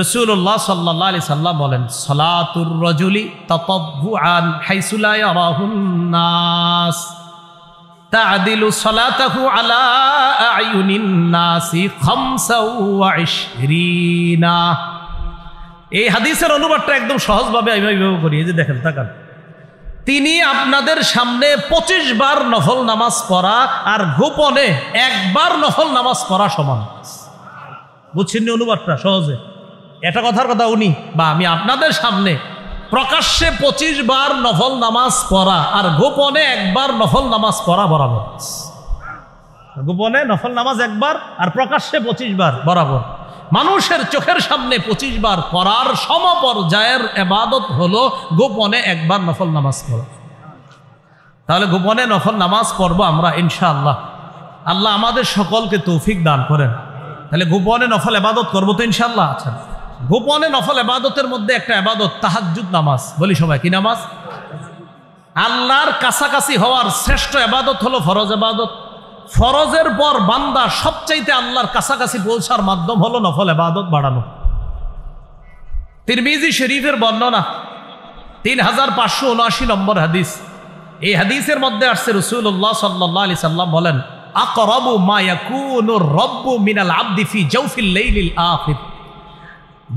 রাসূলুল্লাহ সাল্লাল্লাহু আলাইহি সাল্লাম বলেন, সালাতুর রাজুলি তাতাব্বুআন হাইসু লা ইয়ারাহুন নাস তা'দিলু সালাতাহু আলা আ'য়ুনিন নাসি 25। এই হাদিসের অনুবাদটা একদম সহজভাবে আমি এইভাবে করি, এই যে দেখেন তাকান, তিনি আপনাদের সামনে 25 বার নফল নামাজ পড়া আর গোপনে একবার নফল নামাজ পড়া সমান। বুঝছেন অনুবাদটা সহজে? এটা কথার কথা উনি বা আমি আপনাদের সামনে প্রকাশ্যে 25 বার নফল নামাজ পড়া আর গোপনে একবার নফল নামাজ পড়া বরাবর। গোপনে নফল নামাজ একবার আর প্রকাশ্যে 25 বার বরাবর। মানুষের চোখের সামনে 25 বার করার সমপর্যায়ের ইবাদত হলো গোপনে একবার নফল নামাজ পড়া। তাহলে গোপনে নফল নামাজ পড়বো আমরা ইনশাআল্লাহ। আল্লাহ আমাদের সকলকে তৌফিক দান করেন। তাহলে গোপনে নফল ইবাদত করবো তো ইনশাআল্লাহ। আচ্ছা, গোপনে নফল ইবাদতের মধ্যে একটা ইবাদত তাহাজ্জুদ নামাজ। বলি সবাই, কি নামাজ? আল্লাহর কাছাকাছি হওয়ার শ্রেষ্ঠ ইবাদত হলো ফরজ ইবাদত। ফরজের পর বান্দা সবচাইতে আল্লাহর কাছাকাছি পৌঁছার মাধ্যম হলো নফল ইবাদত বাড়ানো। তিরমিজি শরীফের বর্ণনা 3579 নম্বর হাদিস। এই হাদিসের মধ্যে আসছে রাসূলুল্লাহ সাল্লাল্লাহু আলাইহি সাল্লাম বলেন, আকরাবু মা ইয়াকুনুর রাব্বু মিনাল আবদি ফি জাওফিল লাইলিল আখির।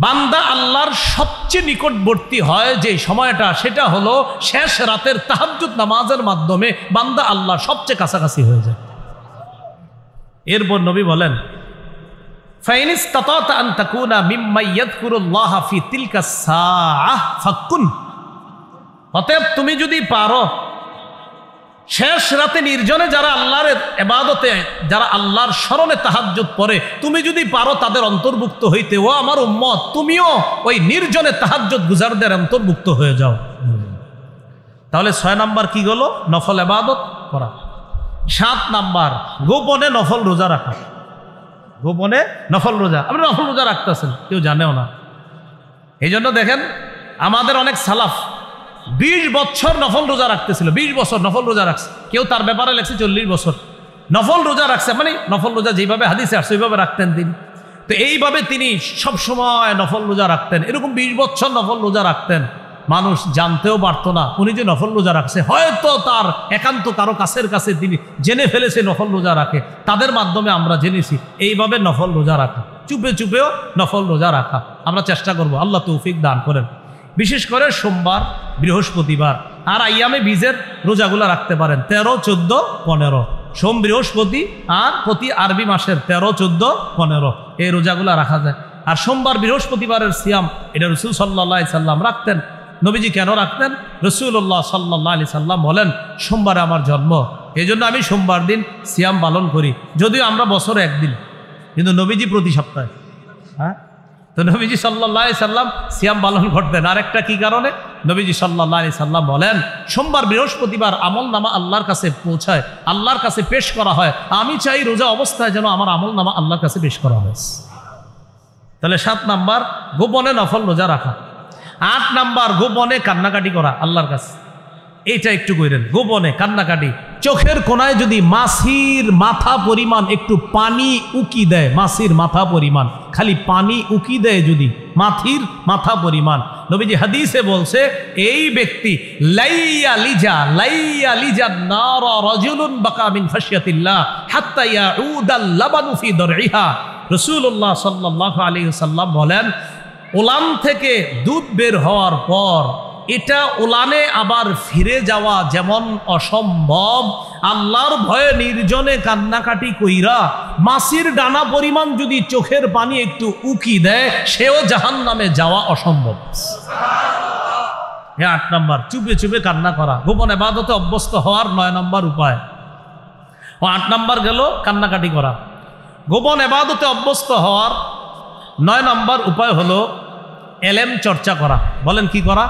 বান্দা আল্লাহর সবচেয়ে নিকটবর্তী হয় যে সময়টা, সেটা হলো শেষ রাতের তাহাজ্জুদ নামাজের মাধ্যমে বান্দা আল্লাহর সবচেয়ে কাছাকাছি হয়ে যায়। এরপর নবী বলেন, ফাইন ইসতাতাতা আন তাকুনা মিম্মা ইয়াযকুরুল্লাহ ফি তিলকা সাআহ ফাকুন। অতএব তুমি যদি পারো শেষ রাতে নির্জনে যারা আল্লাহর ইবাদতে, যারা আল্লাহর স্মরণে তাহাজ্জুদ পড়ে, তুমি যদি পারো তাদের অন্তর্ভুক্ত হইতে, ও আমার উম্মত তুমিও ওই নির্জনে তাহাজ্জুদ গুজারদের অন্তর্ভুক্ত হয়ে যাও। তাহলে 6 নাম্বার কি হলো? নফল ইবাদত করা। 7 নাম্বার গোপনে নফল রোজা রাখা। গোপনে নফল রোজা, আপনি নফল রোজা রাখতেছেন, কেউ জানেও না। এই জন্য দেখেন আমাদের অনেক সালাফ 20 বছর নফল রোজা রাখতেছিল, 20 বছর নফল রোজা রাখছে। কেউ তার ব্যাপারে লেখছে 40 বছর নফল রোজা রাখছে। মানে নফল রোজা যেভাবে হাদিসে আসছে ওইভাবে রাখতেন তিনি। তো এইভাবে তিনি সবসময় নফল রোজা রাখতেন। এরকম 20 বছর নফল রোজা রাখতেন, মানুষ জানতেও পারতো না উনি যে নফল রোজা রাখছে। হয়তো তার একান্ত কারো কাছের কাছে তিনি জেনে ফেলেছে নফল রোজা রাখে, তাদের মাধ্যমে আমরা জেনেছি। এইভাবে নফল রোজা রাখা, চুপে চুপেও নফল রোজা রাখা আমরা চেষ্টা করব। আল্লাহ তৌফিক দান করেন। বিশেষ করে সোমবার, বৃহস্পতিবার আর আইয়ামে বীজের রোজাগুলো রাখতে পারেন। 13, 14, 15 সোম বৃহস্পতি আর প্রতি আরবি মাসের 13, 14, 15 এই রোজাগুলো রাখা যায়। আর সোমবার বৃহস্পতিবারের সিয়াম এটা রাসূল সাল্লাল্লাহু আলাইহি সাল্লাম রাখতেন। নবীজি কেন রাখতেন? রাসূলুল্লাহ সাল্লাল্লাহু আলাইহি সাল্লাম বলেন, সোমবারে আমার জন্ম, এই জন্য আমি সোমবার দিন সিয়াম পালন করি। যদিও আমরা বছরে একদিন, কিন্তু নবীজি প্রতি সপ্তাহে। হ্যাঁ, তো নবীজি সাল্লাল্লাহু আলাইহি সাল্লাম সিয়াম পালন করতেন। আরেকটা কি কারণে? নবীজি সাল্লাল্লাহু আলাইহি সাল্লাম বলেন, সোমবার বৃহস্পতিবার আমল নামা আল্লাহর কাছে পৌঁছায়, আল্লাহর কাছে পেশ করা হয়। আমি চাই রোজা অবস্থায় যেন আমার আমল নামা আল্লাহর কাছে পেশ করা হয়। তাহলে 7 নাম্বার গোপনে নফল রোজা রাখা। 8 নাম্বার গোপনে কান্নাকাটি করা আল্লাহর কাছে। এইটা একটু কইরেন, গোপনে কান্নাকাটি। চোখের কোনায় যদি মাছির মাথা পরিমাণ একটু পানি উকি দেয়, মাছির মাথা পরিমাণ খালি পানি উকি দেয় যদি, মাছির মাথা পরিমাণ, নবীজি হাদিসে বলছে এই ব্যক্তি লাইয়া লিজা নার রাজুলুন বাকা মিন খাশিয়াতিল্লাহ হাত্তা ইয়াউদাল লাবানু ফি দরইহা। রাসূলুল্লাহ সাল্লাল্লাহু আলাইহি ওয়াসাল্লাম বলেন, ওলান থেকে দুধ বের হওয়ার পর এটা ওলানে আবার ফিরে যাওয়া যেমন অসম্ভব, আল্লাহর ভয়ে নির্জনে কান্নাকাটি কইরা মাছির ডানা পরিমাণ যদি চোখের পানি একটু উকি দেয়, সেও জাহান্নামে যাওয়া অসম্ভব। 8 নাম্বার চুপে চুপে কান্না করা, গোপন ইবাদতে অভ্যস্ত হওয়ার 9 নাম্বার উপায়। 8 নাম্বার গেল কান্নাকাটি করা। গোপন ইবাদতে অভ্যস্ত হওয়ার 9 নাম্বার উপায় হলো এলেম চর্চা করা। বলেন কি করা?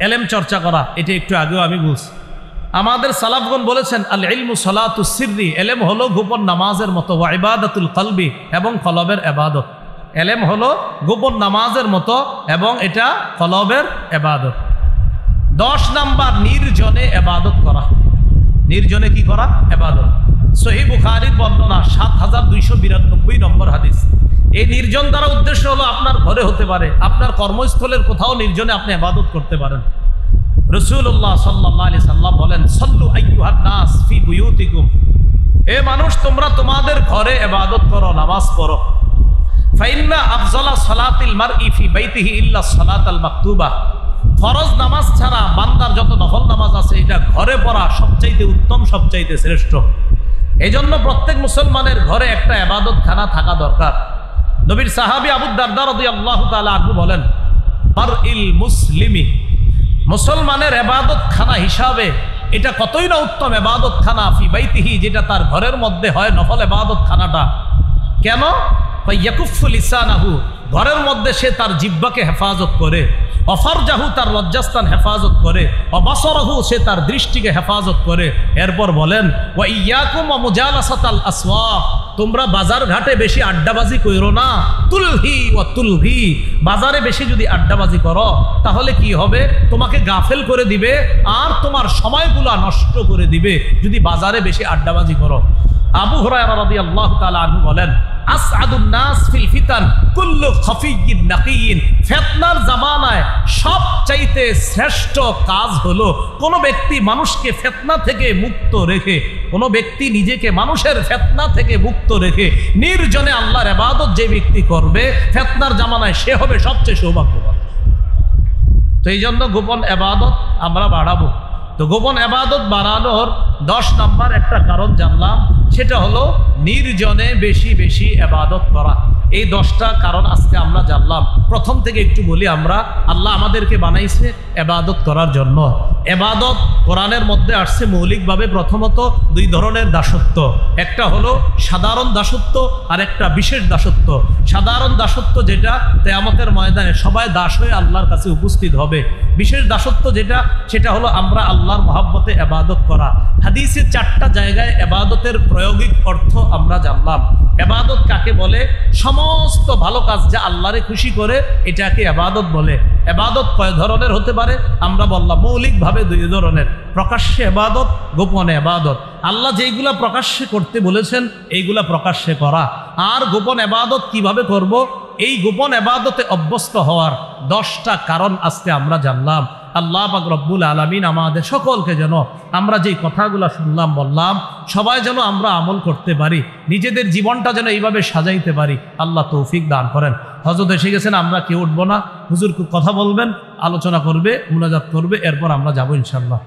এলেম চর্চা করা। এটা একটু আগেও আমি বলছি। আমাদের সালাফগণ বলেছেন, আল ইলমু সালাতুস সিররি, এলেম হলো গোপন নামাজের মতো, ওয়া ইবাদাতুল কলবি, এবং কলবের ইবাদত। এলেম হলো গোপন নামাজের মতো এবং এটা কলবের ইবাদত। 10 নাম্বার নির্জনে ইবাদত করা। নির্জনে কি করা? ইবাদত। সহিহ বুখারীর বর্ণনা 7292 নম্বর হাদিস। এই নির্জন দ্বারা উদ্দেশ্য হলো আপনার ঘরে হতে পারে, আপনার কর্মস্থলের কোথাও নির্জনে আপনি ইবাদত করতে পারেন। রাসূলুল্লাহ সাল্লাল্লাহু আলাইহি সাল্লাম বলেন, সাল্লু আইয়ুহান নাস ফি বুয়ুতিকুম, হে মানুষ তোমরা তোমাদের ঘরে ইবাদত করো, নামাজ পড়ো। ফাইন্না আফজালা সালাতিল মারই ফি বাইতিহি ইল্লা সালাতাল মাকতুবা, ফরজ নামাজ ছাড়া বান্দার যত নফল নামাজ আছে এটা ঘরে পড়া সবচাইতে উত্তম, সবচাইতে শ্রেষ্ঠ। এই জন্য প্রত্যেক মুসলমানের ঘরে একটা ইবাদতখানা থাকা দরকার। নবীর সাহাবী আবু দারদা রাদিয়াল্লাহু তাআলা আনহু বলেন, মারইল মুসলিমি, মুসলমানের ইবাদতখানা হিসাবে এটা কতই না উত্তম ইবাদতখানা, ফি বাইতিহি, যেটা তার ঘরের মধ্যে হয় নফল ইবাদতখানাটা। কেন? ইয়াকুফু লিসানাহু, ঘরের মধ্যে সে তার জিহ্বাকে হেফাজত করে, অফরজাহু, তার লজ্জাস্থান হেফাজত করে, অবাসরাহু, সে তার দৃষ্টিকে হেফাজত করে। এরপর বলেন, ওয়া ইয়াকুম ওয়া মুজালাসাতাল আসওয়াক, তোমরা বাজার ঘাটে বেশি আড্ডাবাজি কইরো না। তুলহি ওয়া তুলহি, বাজারে বেশি যদি আড্ডাবাজি করো তাহলে কি হবে? তোমাকে গাফেল করে দিবে আর তোমার সময়গুলা নষ্ট করে দিবে যদি বাজারে বেশি আড্ডাবাজি করো। আবু হুরায়রা রাদিয়াল্লাহু তাআলা আনহু বলেন, আসআদুন নাস ফিল ফিতান কুল্লু খাফিয়্যিন নাকিয়্যিন, ফিতনার জামানায় সবচাইতে শ্রেষ্ঠ কাজ হলো কোন ব্যক্তি মানুষকে ফিতনা থেকে মুক্ত রেখে, কোন ব্যক্তি নিজেকে মানুষের ফিতনা থেকে মুক্ত রেখে নির্জনে আল্লাহর ইবাদত যে ব্যক্তি করবে ফিতনার জামানায় সে হবে সবচেয়ে সৌভাগ্যবান। তো এই জন্য গোপন ইবাদত আমরা বাড়াবো। তো গোপন ইবাদত বাড়ানোর 10 নম্বর একটা কারণ জানলাম, সেটা হলো নির্জনে বেশি বেশি ইবাদত করা। এই 10টা কারণ আজকে আমরা জানলাম। প্রথম থেকে একটু বলি, আমরা আল্লাহ আমাদেরকে বানাইছে ইবাদত করার জন্য। ইবাদত কোরআনের মধ্যে আসছে মৌলিকভাবে প্রথমত 2 ধরনের দাসত্ব, একটা হলো সাধারণ দাসত্ব আর একটা বিশেষ দাসত্ব। সাধারণ দাসত্ব যেটা কিয়ামতের ময়দানে সবাই দাস হয়ে আল্লাহর কাছে উপস্থিত হবে। বিশেষ দাসত্ব যেটা, সেটা হলো আমরা আল্লাহর মহব্বতে ইবাদত করা। হাদিসে 4টা জায়গায় ইবাদতের প্রায়োগিক অর্থ আমরা জানলাম। ইবাদত কাকে বলে? সমস্ত ভালো কাজ যা আল্লাহরে খুশি করে এটাকে ইবাদত বলে। ইবাদত কয় ধরনের হতে পারে? আমরা বললাম মৌলিকভাবে 2 ধরনের, প্রকাশ্যে ইবাদত, গোপনে ইবাদত। আল্লাহ যেইগুলা প্রকাশ্যে করতে বলেছেন এইগুলা প্রকাশ্যে করা। আর গোপন ইবাদত কিভাবে করব? এই গোপন ইবাদতে অভ্যস্ত হওয়ার 10টা কারণ আজকে আমরা জানলাম। আল্লাহ পাক রব্বুল আলামিন আমাদের সকলকে যেন আমরা যেই কথাগুলো শুনলাম বললাম সবাই যেন আমরা আমল করতে পারি, নিজেদের জীবনটা যেন এইভাবে সাজাইতে পারি, আল্লাহ তৌফিক দান করেন। হযরত এসে গেছেন, আমরা কেউ উঠবো না, হুজুর কথা বলবেন, আলোচনা করবে, মুনাজাত করবে, এরপর আমরা যাবো ইনশাআল্লাহ।